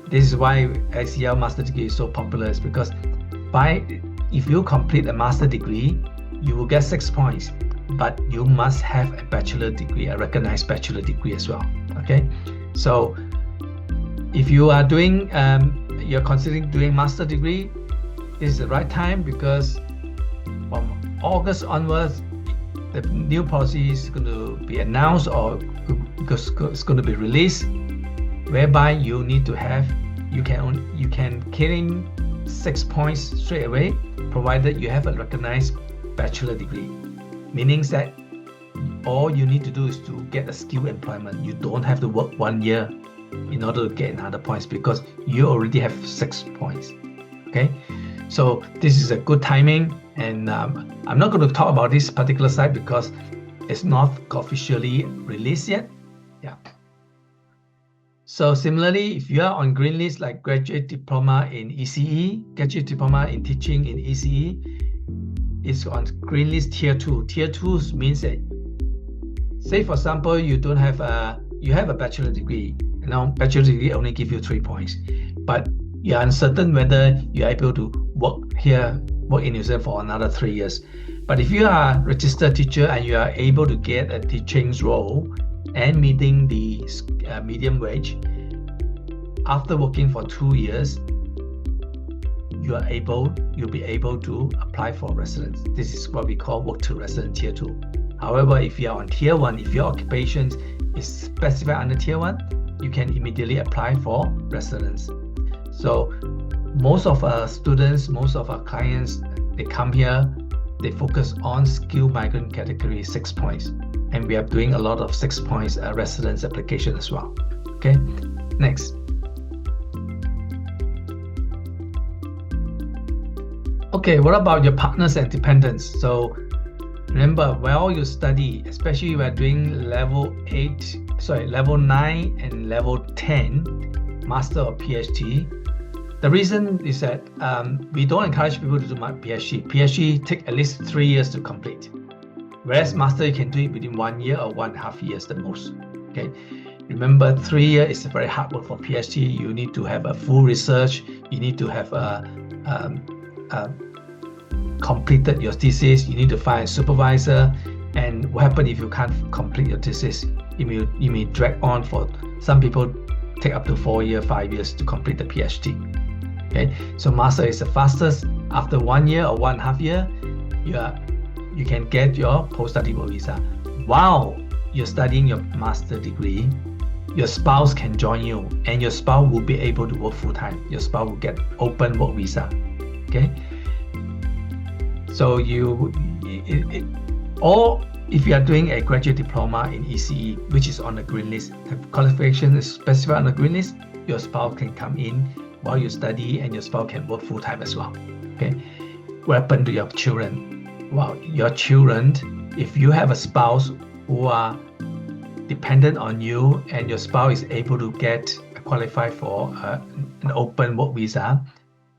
This is why ICL master degree is so popular, is because if you complete a master degree, you will get 6 points, but you must have a bachelor degree, a recognized bachelor degree as well. Okay, so if you are doing, you're considering doing master degree, this is the right time, because from August onwards, the new policy is going to be announced, or because it's going to be released, whereby you need to have, you can claim 6 points straight away, provided you have a recognized bachelor degree. Meaning that all you need to do is to get a skill employment. You don't have to work 1 year in order to get another points, because you already have 6 points. Okay, so this is a good timing, and I'm not going to talk about this particular site because it's not officially released yet. Yeah. So similarly, if you are on green list, like graduate diploma in ECE, graduate diploma in teaching in ECE, it's on green list tier 2. Tier 2 means that, say for example, you have a bachelor degree. Bachelor degree only give you 3 points, but you're uncertain whether you're able to work in New Zealand for another 3 years. But if you are a registered teacher and you are able to get a teaching role and meeting the medium wage, after working for 2 years, you'll be able to apply for residence. This is what we call work to resident tier 2. However, if you are on tier 1, if your occupation is specified under tier 1, you can immediately apply for residence. So most of our students, most of our clients, they come here, they focus on skilled migrant category 6 points. And we are doing a lot of 6 points residence application as well. Okay, next. Okay, what about your partners and dependents? So remember, while you study, especially we are doing level 9 and level 10, master or PhD. The reason is that we don't encourage people to do PhD. PhD take at least 3 years to complete. Whereas master, you can do it within 1 year or 1.5 years the most. Okay, remember 3 years is very hard work for PhD. You need to have a full research. You need to have completed your thesis. You need to find a supervisor. And what happens if you can't complete your thesis? You may drag on for some people. Take up to 4 years, 5 years to complete the PhD. Okay, so master is the fastest. After 1 year or 1.5 year, you can get your post-study work visa. While you're studying your master degree, your spouse can join you, and your spouse will be able to work full-time. Your spouse will get open work visa. Okay, so or if you are doing a graduate diploma in ECE, which is on the green list, the qualification is specified on the green list, your spouse can come in while you study, and your spouse can work full-time as well. Okay, what happened to your children? Well, your children, if you have a spouse who are dependent on you, and your spouse is able to qualify for an open work visa,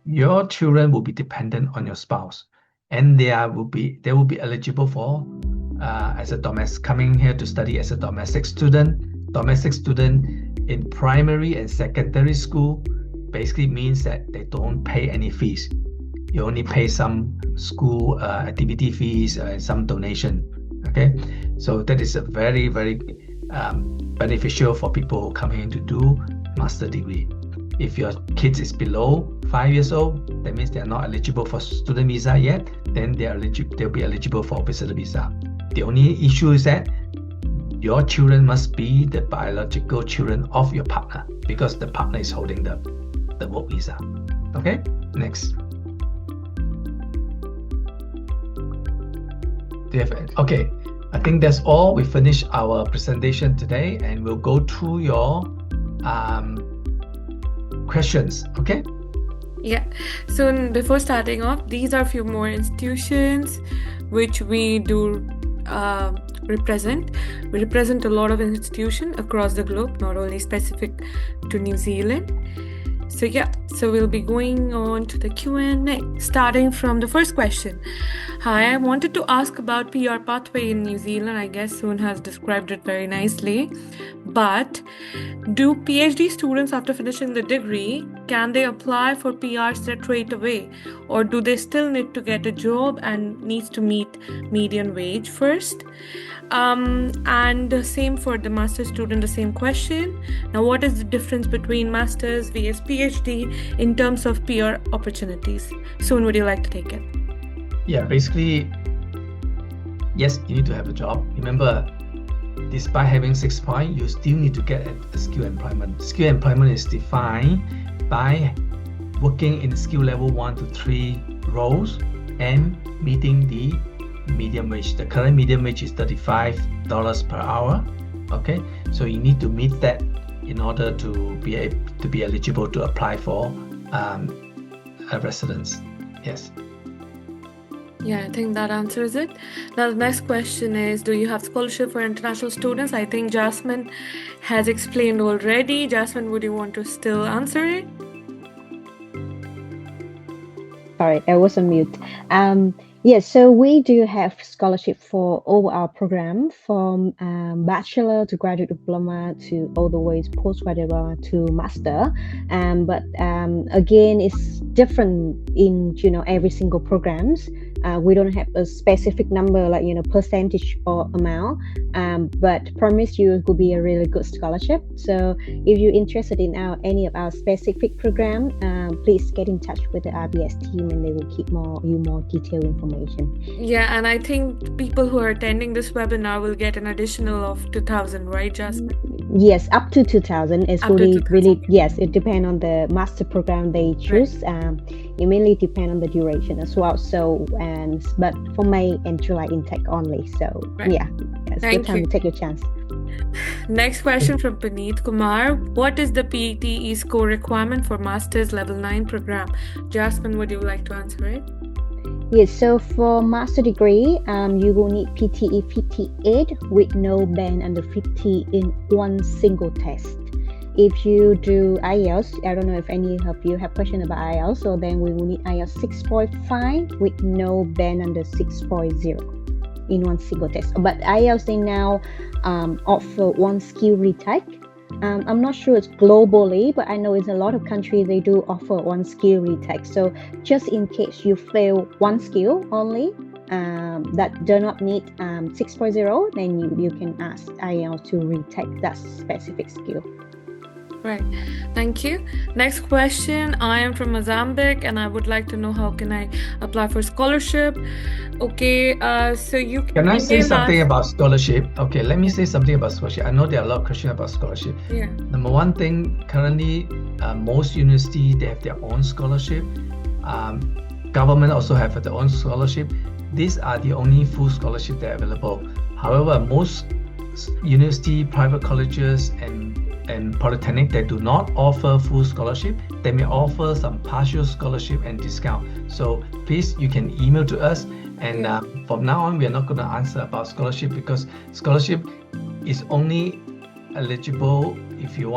your children will be dependent on your spouse, and they will be eligible for as a domestic, coming here to study as a domestic student. Domestic student in primary and secondary school basically means that they don't pay any fees. You only pay some school activity fees and some donation. Okay, so that is a very, very beneficial for people coming in to do master degree. If your kids is below 5 years old, that means they are not eligible for student visa yet. Then they'll be eligible for visitor visa. The only issue is that your children must be the biological children of your partner because the partner is holding the work visa. Okay, next. Okay, I think that's all. We finished our presentation today and we'll go through your questions. Okay. Yeah. So before starting off, these are a few more institutions which we do represent. We represent a lot of institutions across the globe, not only specific to New Zealand. So yeah, so we'll be going on to the Q&A, starting from the first question. Hi, I wanted to ask about PR pathway in New Zealand. I guess Soon has described it very nicely. But do PhD students, after finishing the degree, can they apply for PR straight away? Or do they still need to get a job and needs to meet median wage first? And the same for the master's student, the same question. Now, what is the difference between master's vs PhD in terms of PR opportunities? Soon, would you like to take it? Yeah, basically, yes, you need to have a job. Remember, despite having 6 points, you still need to get a skill employment. Skill employment is defined by working in skill level 1 to 3 roles and meeting the median wage. The current median wage is $35 per hour. Okay, so you need to meet that in order to be eligible to apply for a residence. Yes. Yeah, I think that answers it. Now, the next question is, do you have scholarship for international students? I think Jasmine has explained already. Jasmine, would you want to still answer it? Sorry, I was on mute. Yes, so we do have scholarship for all our program from bachelor to graduate diploma to all the way postgraduate diploma to master. But again, it's different in every single programs. We don't have a specific number like percentage or amount, but promise you it will be a really good scholarship. So if you're interested in any of our specific program, please get in touch with the RBS team and they will keep you more detailed information. Yeah, and I think people who are attending this webinar will get an additional of 2,000, right, Jasmine? Yes, up to 2,000 is Up to really 2,000. yes, it depends on the master program they choose. It mainly depends on the duration as well. So but for May and July intake only. So yeah, it's good time to take your chance. Next question from Paneet Kumar. What is the PTE score requirement for Master's Level 9 program? Jasmine, would you like to answer it? Yes, so for master degree, you will need PTE 58 with no band under 50 in one single test. If you do IELTS, I don't know if any of you have question about IELTS, so then we will need IELTS 6.5 with no band under 6.0 in one single test. But IELTS, they now offer one skill retake. I'm not sure it's globally, but I know in a lot of countries they do offer one skill retake. So just in case you fail one skill only that do not meet 6.0, then you can ask IELTS to retake that specific skill. Right. Thank you. Next question. I am from Mozambique and I would like to know how can I apply for scholarship. Okay, so you can I say something about scholarship? Okay, let me say something about scholarship. I know there are a lot of questions about scholarship. Yeah. Number one thing, currently most universities, they have their own scholarship. Government also have their own scholarship. These are the only full scholarship that are available. However, most university, private colleges and polytechnic that do not offer full scholarship, they may offer some partial scholarship and discount. So please, you can email to us. And from now on, we are not going to answer about scholarship because scholarship is only eligible if you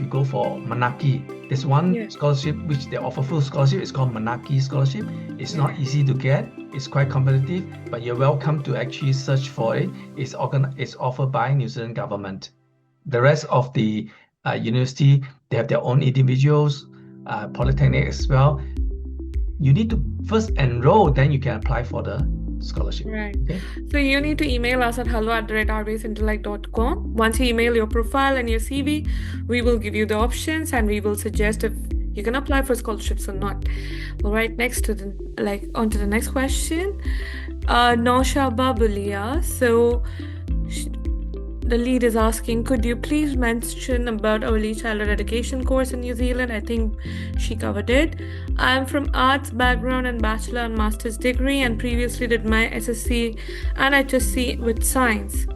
go for Manaki. There's one scholarship which they offer full scholarship. It's called Manaki scholarship. It's not easy to get. It's quite competitive, but you're welcome to actually search for it. It's offered by New Zealand government. The rest of the university, they have their own individuals, polytechnic as well. You need to first enroll, then you can apply for the scholarship. Right. Okay? So you need to email us at hello@rbsintellect.com. Once you email your profile and your CV, we will give you the options and we will suggest if you can apply for scholarships or not. All right, on to the next question. Nosha Babulia. So the lead is asking, could you please mention about early childhood education course in New Zealand? I think she covered it. I'm from arts background and bachelor and master's degree, and previously did my SSC and HSC with science.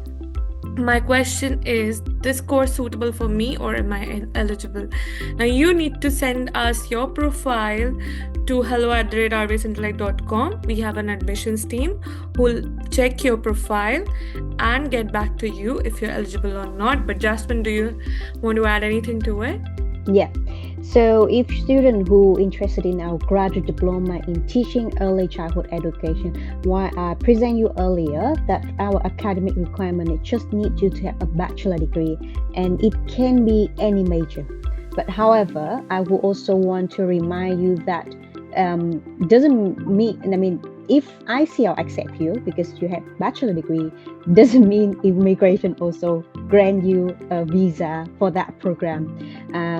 My question is this course suitable for me, or am I eligible? Now you need to send us your profile to hello@rbsintellect.com. We have an admissions team who will check your profile and get back to you if you're eligible or not. But Jasmine, do you want to add anything to it? Yeah. So if student who interested in our graduate diploma in teaching early childhood education, why I present you earlier that our academic requirement it just need you to have a bachelor degree, and it can be any major. But however, I will also want to remind you that doesn't mean, I mean, if ICL accept you because you have bachelor degree, doesn't mean immigration also grant you a visa for that program.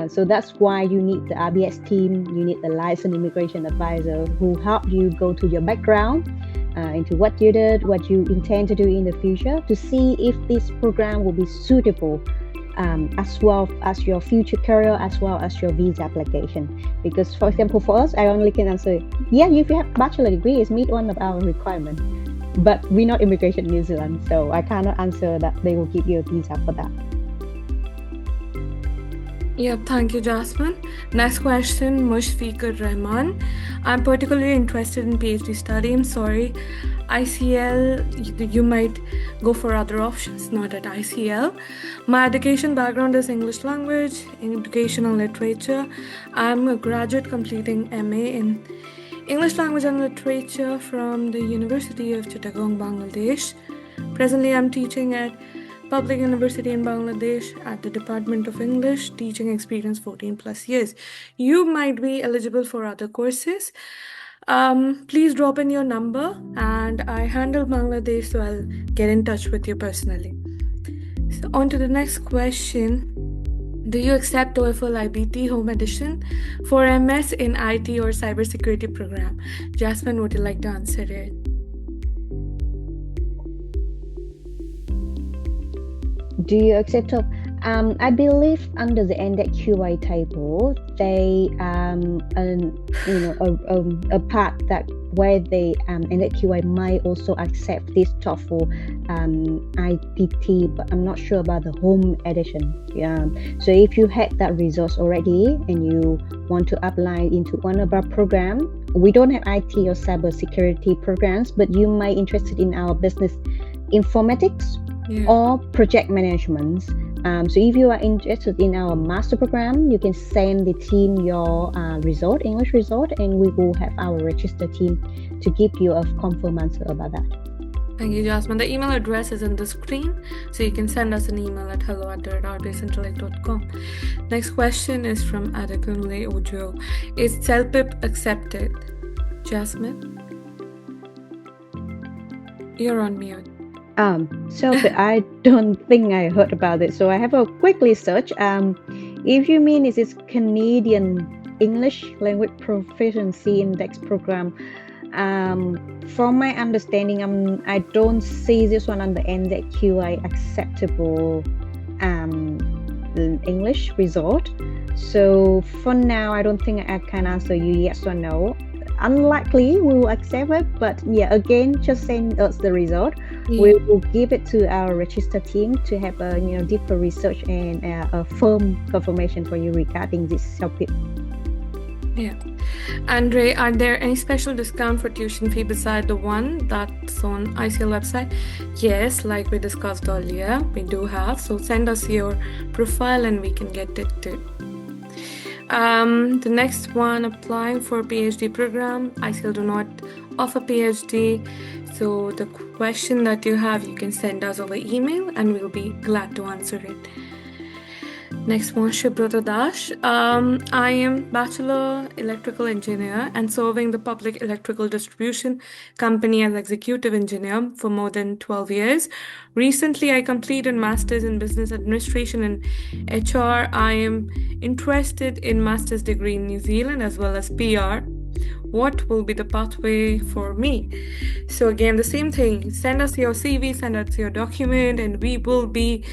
So that's why you need the RBS team, you need the licensed immigration advisor who help you go to your background, into what you did, what you intend to do in the future, to see if this program will be suitable as well as your future career, as well as your visa application. Because for example, for us, I only can answer, yeah, if you have bachelor degree, it's meet one of our requirements. But we're not immigration in New Zealand, so I cannot answer that they will give you a visa for that. Yeah, thank you, Jasmine. Next question, Mushfiqur Rahman. I'm particularly interested in PhD study. I'm sorry, ICL, you might go for other options, not at ICL. My education background is English language, education and literature. I'm a graduate completing MA in English language and literature from the University of Chittagong, Bangladesh. Presently, I'm teaching at Public University in Bangladesh at the Department of English, teaching experience 14 plus years. You might be eligible for other courses. Please drop in your number, and I handle Bangladesh, so I'll get in touch with you personally. So on to the next question. Do you accept TOEFL IBT Home Edition for MS in IT or cybersecurity program? Jasmine, would you like to answer it? Do you accept of? I believe under the NDEC QA table, they a part that where they NDEC QA might also accept this TOEFL IPT, but I'm not sure about the home edition. So if you had that resource already and you want to apply into one of our programs, we don't have IT or cybersecurity programs, but you might be interested in our business informatics. Yeah. Or project management. So if you are interested in our master program, you can send the team your result, English result, and we will have our register team to give you a confirm answer about that. Thank you, Jasmine. The email address is on the screen, so you can send us an email at hello@rbsintellect.com. Next question is from Adekunle Ojo. Is CELPIP accepted? Jasmine? You're on mute. So I don't think I heard about it. So I have a quick research. If you mean is this Canadian English Language Proficiency Index program, from my understanding, I don't see this one under NDEC QA acceptable English result. So for now, I don't think I can answer you yes or no. Unlikely we will accept it, but yeah, again, just send us the result. Yeah. We will give it to our register team to have a deeper research and a firm confirmation for you regarding this topic. Yeah. Andre, are there any special discount for tuition fee beside the one that's on ICL website? Yes, like we discussed earlier, we do have. So send us your profile and we can get it too. The next one, applying for PhD program. ICL do not offer PhD. So the question that you have, you can send us over email and we'll be glad to answer it. Next one, Shubrata Dash. I am Bachelor Electrical Engineer and serving the Public Electrical Distribution Company as Executive Engineer for more than 12 years. Recently, I completed Masters in Business Administration and HR. I am interested in Master's degree in New Zealand as well as PR. what will be the pathway for me? So again, the same thing, send us your CV, send us your document, and we will be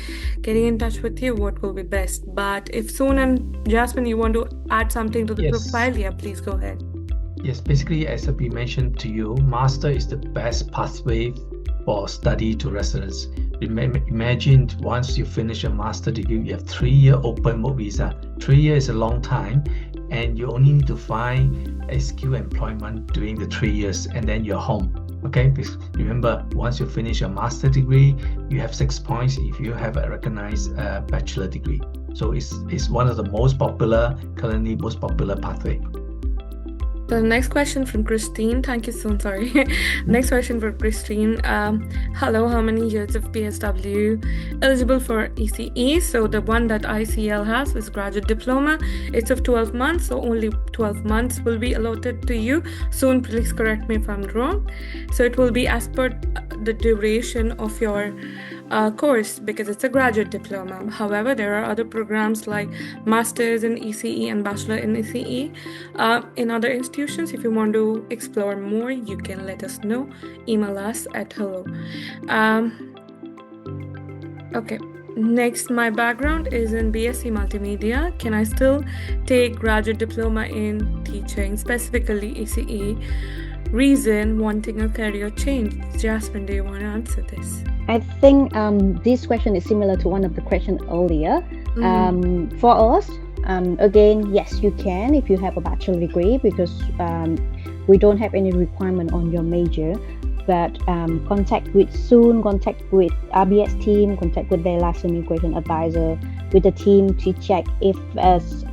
getting in touch with you what will be best. But if Soon and Jasmine, you want to add something to the Yes. profile, yeah, please go ahead. Yes, basically, as we mentioned to you, master is the best pathway for study to residence. Imagine once you finish a master degree, you have 3-year open work visa. 3 years is a long time, and you only need to find a skill employment during the 3 years, and then you're home. Okay, because remember, once you finish your master degree, you have 6 points if you have a recognized bachelor degree. So it's one of the currently most popular pathway. The next question from Christine. Thank you, so sorry. Next question for Christine. Hello, how many years of PSW eligible for ECE? So the one that ICL has is graduate diploma. It's of 12 months, so only 12 months will be allotted to you. Soon, please correct me if I'm wrong. So it will be as per the duration of your course, because it's a graduate diploma. However, there are other programs like Masters in ECE and Bachelor in ECE in other institutions. If you want to explore more, you can let us know. Email us at hello. Okay. Next, my background is in BSc Multimedia. Can I still take graduate diploma in teaching, specifically ECE? Reason, wanting a career change. Jasmine, do you want to answer this? I think this question is similar to one of the questions earlier. For us, again, yes, you can if you have a bachelor degree, because we don't have any requirement on your major. But contact with RBS team, contact with their license immigration advisor, with the team to check if it's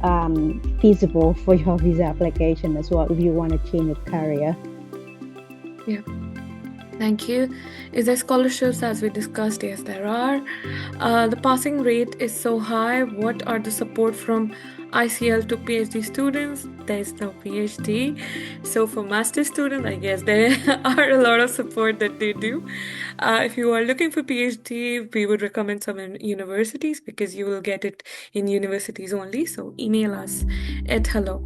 feasible for your visa application as well, if you want to change your career. Yeah. Thank you. Is there scholarships as we discussed? Yes, there are. The passing rate is so high. What are the support from ICL to PhD students? There's no PhD. So for master students, I guess there are a lot of support that they do. If you are looking for PhD, we would recommend some universities, because you will get it in universities only. So email us at hello.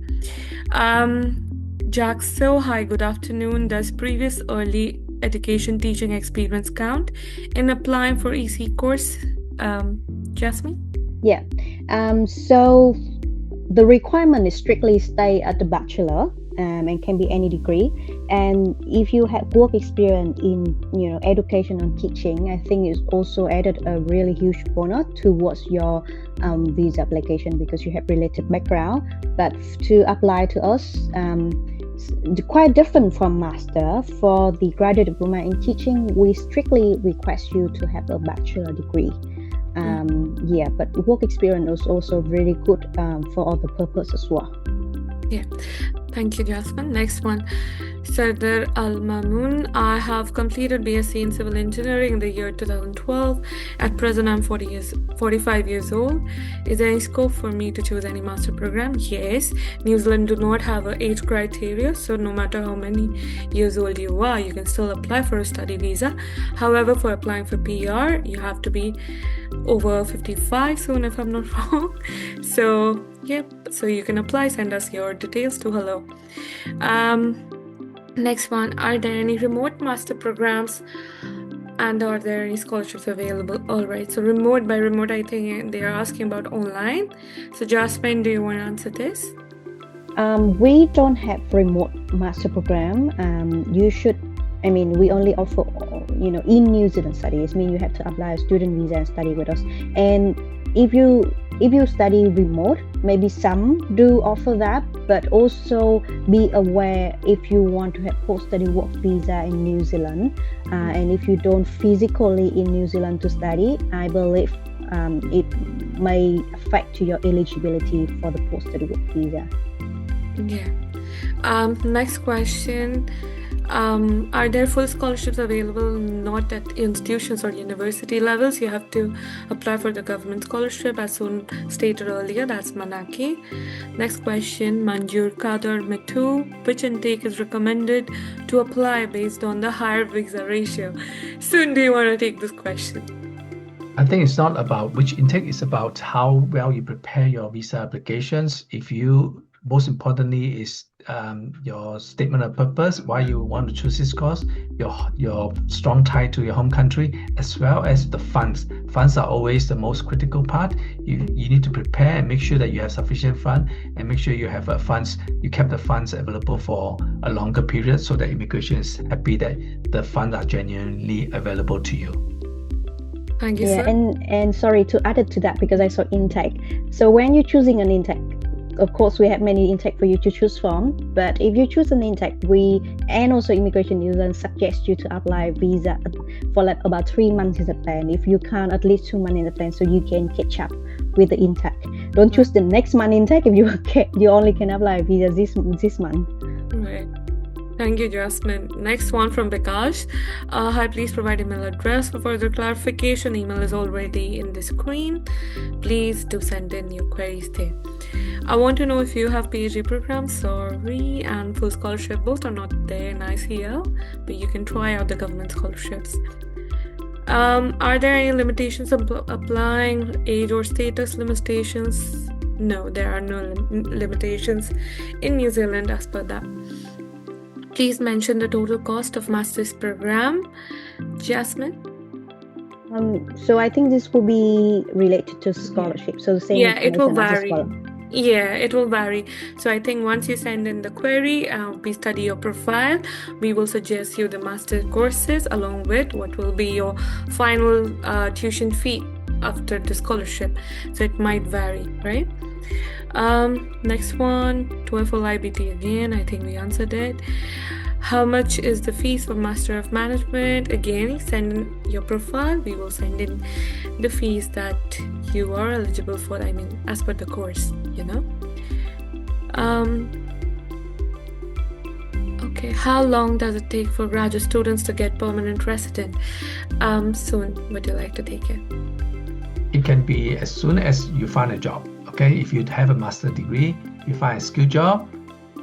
Jack, so hi, good afternoon. Does previous early education teaching experience count in applying for EC course? Jasmine? Yeah. So the requirement is strictly stay at the bachelor, and can be any degree. And if you have work experience in education and teaching, I think it's also added a really huge bonus towards your visa application, because you have related background. But to apply to us, quite different from master. For the graduate diploma in teaching, we strictly request you to have a bachelor degree. Yeah, but work experience is also really good for other purpose as well. Yeah, thank you, Jasmine. Next one, Sardar Al Mamoon. I have completed BSc in Civil Engineering in the year 2012. At present, I'm 45 years old. Is there any scope for me to choose any master program? Yes. New Zealand do not have an age criteria, so no matter how many years old you are, you can still apply for a study visa. However, for applying for PR, you have to be over 55 soon, if I'm not wrong. So so you can apply. Send us your details to hello. Next one, are there any remote master programs, and are there any scholarships available? All right, so remote, by remote, I think they are asking about online. So Jasmine, do you want to answer this? We don't have remote master program. We only offer in New Zealand studies. You have to apply a student visa and study with us. And if you study remote, maybe some do offer that, but also be aware if you want to have post-study work visa in New Zealand, and if you don't physically in New Zealand to study, I believe it may affect your eligibility for the post-study work visa. Yeah. Next question. Are there full scholarships available not at institutions or university levels? You have to apply for the government scholarship, as soon stated earlier. That's Manaki. Next question, Manjur Kadar Metu. Which intake is recommended to apply based on the higher visa ratio? Soon, do you want to take this question? I think it's not about which intake, it's about how well you prepare your visa applications. Most importantly is your statement of purpose, why you want to choose this course, your strong tie to your home country, as well as the funds. Funds are always the most critical part. You need to prepare and make sure that you have sufficient fund, and make sure you have you kept the funds available for a longer period, so that immigration is happy that the funds are genuinely available to you. Thank you, Yeah, sir. and sorry to add it to that, because I saw intake. So when you're choosing an intake, of course we have many intake for you to choose from, but if you choose an intake, and also Immigration New Zealand suggest you to apply visa for like about 3 months in advance. If you can't, at least 2 months in advance, so you can catch up with the intake. Don't choose the next month intake if you only can apply visa this month. Right. Thank you, Jasmine. Next one from Bikash. Hi, please provide email address for further clarification. Email is already in the screen. Please do send in your queries there. I want to know if you have PhD programs, sorry, and full scholarship. Both are not there in ICL, but you can try out the government scholarships. Are there any limitations applying, age or status limitations? No, there are no limitations in New Zealand as per that. Please mention the total cost of master's program. Jasmine? So I think this will be related to scholarship. So the same Yeah, it will information as a vary. scholar. Yeah, it will vary. So I think once you send in the query, we study your profile. We will suggest you the master courses along with what will be your final tuition fee after the scholarship. So it might vary, right? Next one, TOEFL IBT again. I think we answered it. How much is the fees for Master of Management? Again, send in your profile. We will send in the fees that you are eligible for. I mean, as per the course, you know. Okay, how long does it take for graduate students to get permanent resident? Soon, would you like to take it? It can be as soon as you find a job. Okay, if you have a master's degree, you find a skill job,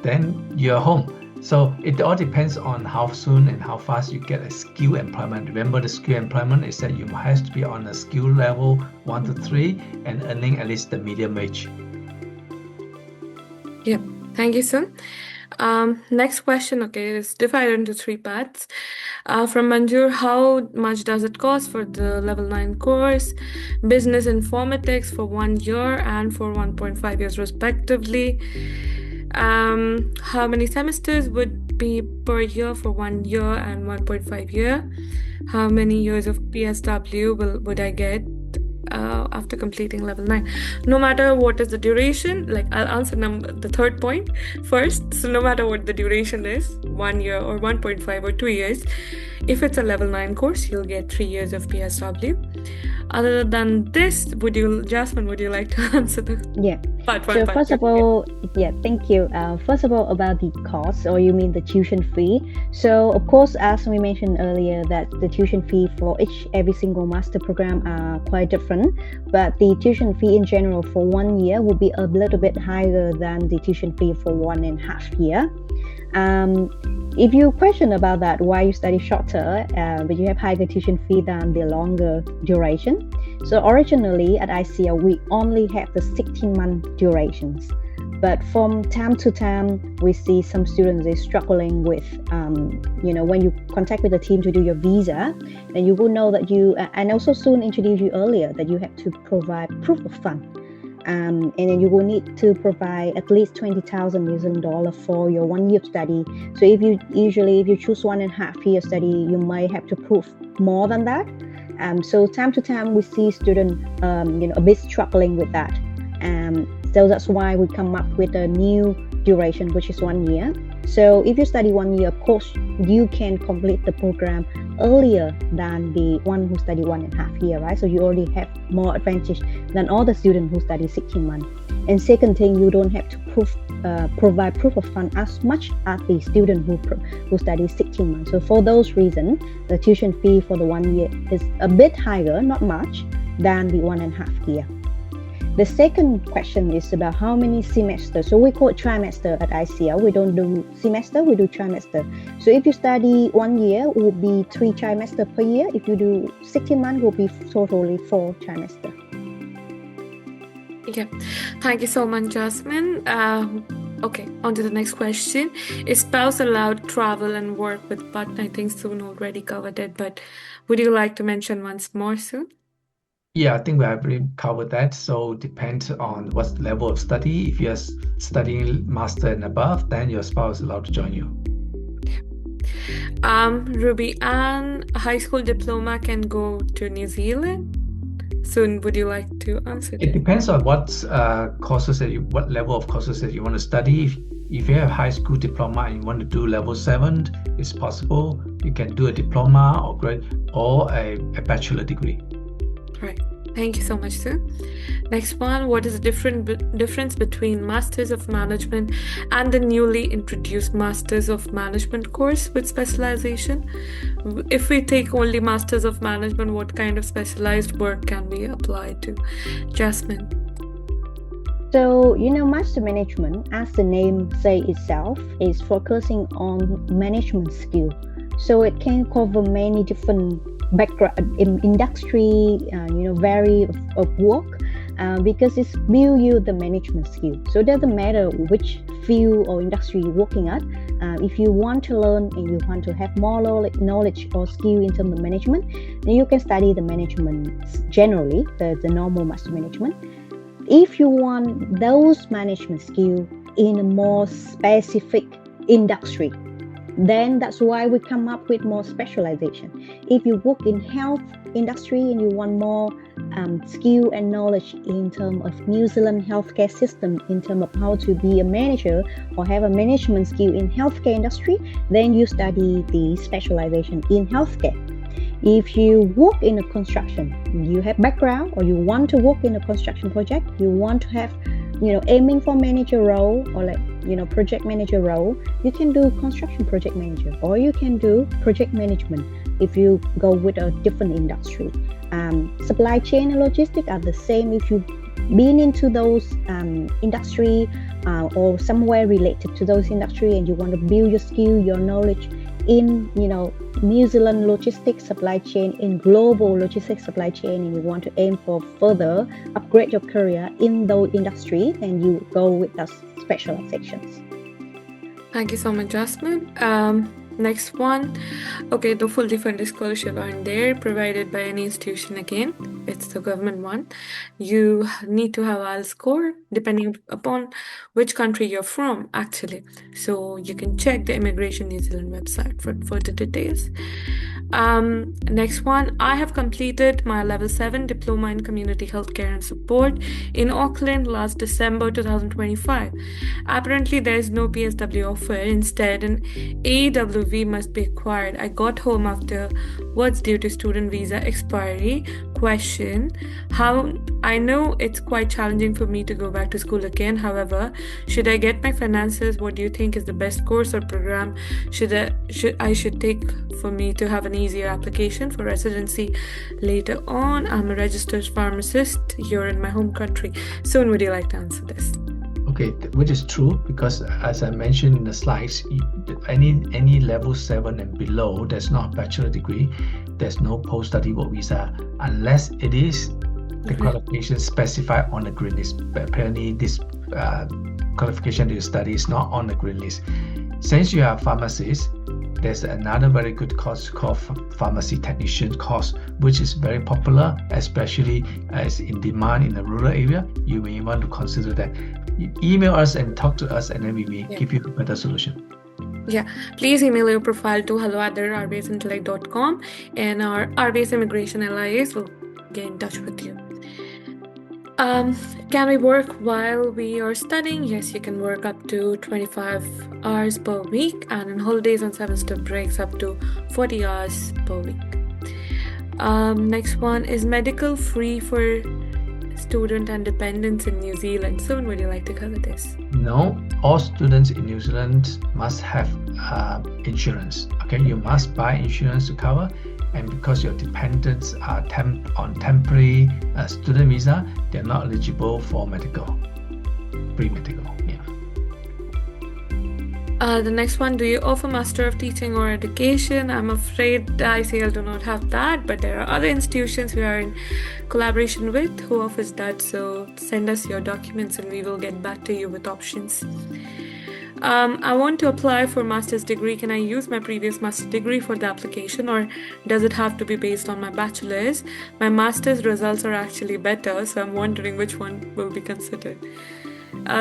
then you're home. So it all depends on how soon and how fast you get a skill employment. Remember, the skill employment is that you have to be on a skill level 1 to 3 and earning at least the medium wage. Yep, thank you, Sun. Next question, okay, is divided into 3 parts. From Manjur, how much does it cost for the level 9 course, business informatics for 1 year and for 1.5 years respectively? How many semesters would be per year for 1 year and 1.5 year? How many years of PSW would I get after completing level 9? No matter what is the duration, like I'll answer the third point first. So no matter what the duration is, 1 year or 1.5 or 2 years, if it's a level 9 course, you'll get 3 years of PSW. Other than this, Jasmine, would you like to answer the part one? So first of all, thank you. First of all, about the cost, or you mean the tuition fee. So of course, as we mentioned earlier, that the tuition fee for every single master program are quite different, but the tuition fee in general for 1 year will be a little bit higher than the tuition fee for 1.5 year. If you question about that, why you study shorter, but you have higher tuition fee than the longer duration. So originally at ICL, we only have the 16-month durations. But from time to time, we see some students are struggling with, when you contact with the team to do your visa, then you will know that and also soon introduce you earlier that you have to provide proof of fund. And then you will need to provide at least 20,000 New Zealand dollar for your 1 year study. So if you choose 1.5 year study, you might have to prove more than that. So time to time we see students a bit struggling with that. So that's why we come up with a new duration, which is 1 year. So if you study 1 year, of course you can complete the program earlier than the one who study 1.5 year, right? So you already have more advantage than all the students who study 16 months. And second thing, you don't have to provide proof of fund as much as the student who study 16 months. So for those reasons, the tuition fee for the 1 year is a bit higher, not much, than the 1.5 year. The second question is about how many semesters. So we call it trimester at ICL. We don't do semester, we do trimester. So if you study 1 year, it will be 3 trimester per year. If you do 16 months, it will be totally 4 trimester. Yeah, thank you so much, Jasmine. Okay, on to the next question. Is spouse allowed travel and work with partner? I think Soon already covered it, but would you like to mention once more, Soon? Yeah, I think we have already covered that. So depends on what level of study. If you're studying master and above, then your spouse is allowed to join you. Ruby Ann, a high school diploma can go to New Zealand. Soon, would you like to answer It that? depends on what courses what level of courses that you want to study. If you have high school diploma and you want to do level 7, it's possible. You can do a diploma or a bachelor degree. Right. Thank you so much, Sue. Next one, what is the difference between Masters of Management and the newly introduced Masters of Management course with specialization? If we take only Masters of Management, what kind of specialized work can we apply to? Jasmine. So, master management, as the name say itself, is focusing on management skill. So it can cover many different background in industry, vary of work, because it's build you the management skill. So it doesn't matter which field or industry you're working at. If you want to learn and you want to have more knowledge or skill in terms of management, then you can study the management generally, the normal master management. If you want those management skill in a more specific industry, then that's why we come up with more specialization. If you work in health industry and you want more skill and knowledge in terms of New Zealand healthcare system, in terms of how to be a manager or have a management skill in healthcare industry, then you study the specialization in healthcare. If you work in a construction, you have background or you want to work in a construction project, you want to have aiming for manager role or project manager role, you can do construction project manager or you can do project management if you go with a different industry. Supply chain and logistics are the same if you've been into those industry or somewhere related to those industry and you want to build your skill, your knowledge in New Zealand logistics supply chain, in global logistics supply chain, and you want to aim for further upgrade your career in those industry, then you go with those specializations. Thank you so much, Jasmine. Next one. Okay, the full different disclosure aren't there provided by any institution again. It's the government one. You need to have IELTS score depending upon which country you're from, actually. So you can check the Immigration New Zealand website for further details. Next one, I have completed my level 7 diploma in community healthcare and support in Auckland last December 2025. Apparently there is no PSW offer. Instead, an AWV must be acquired. I got home afterwards due to student visa expiry. Question, how I know it's quite challenging for me to go back to school again. However, should I get my finances? What do you think is the best course or program I should take for me to have an easier application for residency later on? I'm a registered pharmacist here in my home country. Soon, would you like to answer this? Okay, which is true because as I mentioned in the slides, any level 7 and below, there's not a bachelor degree, there's no post-study work visa unless it is the qualification specified on the green list. But apparently this qualification that you study is not on the green list. Since you are a pharmacist, there's another very good course called pharmacy technician course, which is very popular, especially as in demand in the rural area. You may want to consider that. Email us and talk to us, and then we may give you a better solution. Yeah, please email your profile to hello@rbsintellect.com and our RBS Immigration LIAs will get in touch with you. Can we work while we are studying? Yes, you can work up to 25 hours per week, and on holidays and semester breaks up to 40 hours per week. Next one, is medical free for student and dependents in New Zealand? Soon, would you like to cover this? No, all students in New Zealand must have insurance. Okay, you must buy insurance to cover, and because your dependents are on temporary student visa, they're not eligible for free medical. Yeah. The next one, do you offer Master of Teaching or Education? I'm afraid the ICL do not have that, but there are other institutions we are in collaboration with who offers that. So send us your documents and we will get back to you with options. I want to apply for master's degree. Can I use my previous master's degree for the application, or does it have to be based on my bachelor's? My master's results are actually better, so I'm wondering which one will be considered.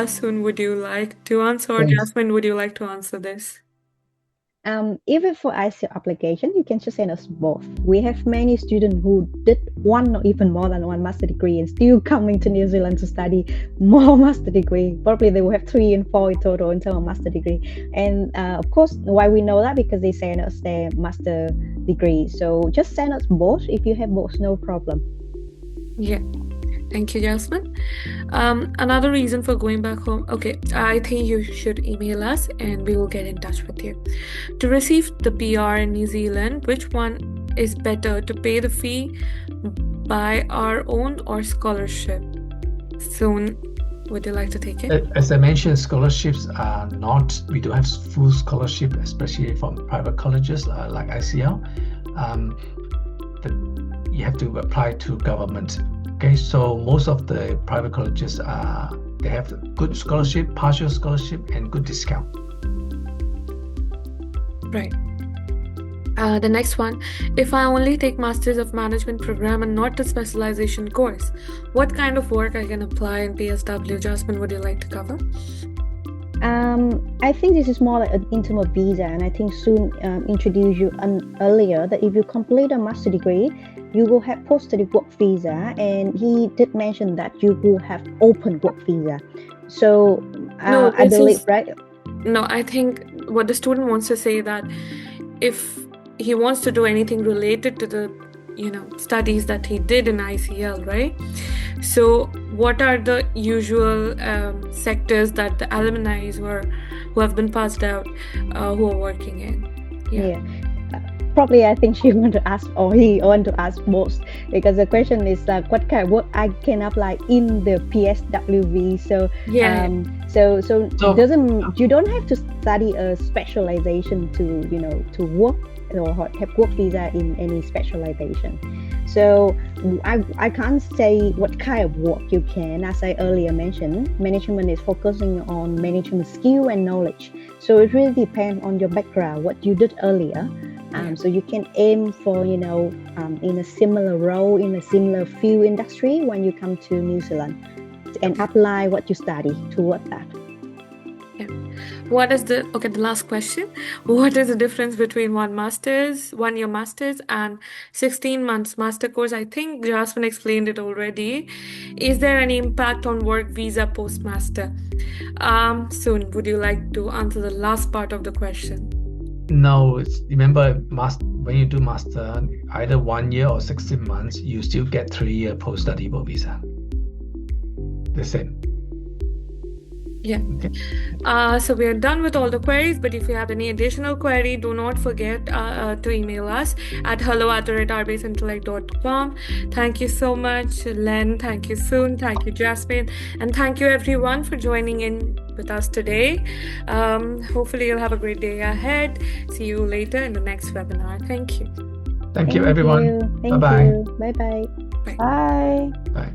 Soon, would you like to answer, or Thanks. Jasmine, would you like to answer this? Even for ICL application, you can just send us both. We have many students who did one or even more than one master degree and still coming to New Zealand to study more master degree. Probably they will have 3 and 4 in total in terms of master degree. And of course, why we know that? Because they send us their master degree. So just send us both. If you have both, no problem. Yeah. Thank you, Jasmine. Another reason for going back home. Okay, I think you should email us and we will get in touch with you. To receive the PR in New Zealand, which one is better, to pay the fee by our own or scholarship? Soon, would you like to take it? As I mentioned, scholarships are not, we don't have full scholarship, especially from private colleges like ICL. You have to apply to government. Okay, so most of the private colleges they have good scholarship, partial scholarship, and good discount. Right. The next one, if I only take Masters of Management program and not the specialization course, what kind of work I can apply in PSW? Jasmine, would you like to cover? I think this is more like an internal visa, and I think soon introduce you earlier that if you complete a master degree, you will have post-study work visa, and he did mention that you will have open work visa. So No, I this believe, is- right? No, I think what the student wants to say that if he wants to do anything related to the studies that he did in ICL, right? So what are the usual sectors that the alumni who have been passed out who are working in? Yeah. Probably I think she want to ask, or he want to ask most, because the question is what kind of work I can apply in the PSWV. So Yeah. so doesn't, you don't have to study a specialization to work or have work visa in any specialization. So I can't say what kind of work you can. As I earlier mentioned, management is focusing on management skill and knowledge. So it really depends on your background, what you did earlier. So you can aim for, in a similar role, in a similar field industry when you come to New Zealand, and apply what you study toward that. Yeah. What is the last question. What is the difference between 1 year master's and 16 months master course? I think Jasmine explained it already. Is there any impact on work visa post-master? Soon, would you like to answer the last part of the question? No, remember, when you do master, either 1 year or 16 months, you still get 3-year post-study work visa. The same. Yeah. Okay. So we are done with all the queries, but if you have any additional query, do not forget to email us at hello@rbsintellect.com. Thank you so much, Len. Thank you, Soon. Thank you, Jasmine. And thank you everyone for joining in with us today. Hopefully you'll have a great day ahead. See you later in the next webinar. Thank you. Thank you, everyone. Thank Bye-bye. you. Bye-bye. Bye. Bye.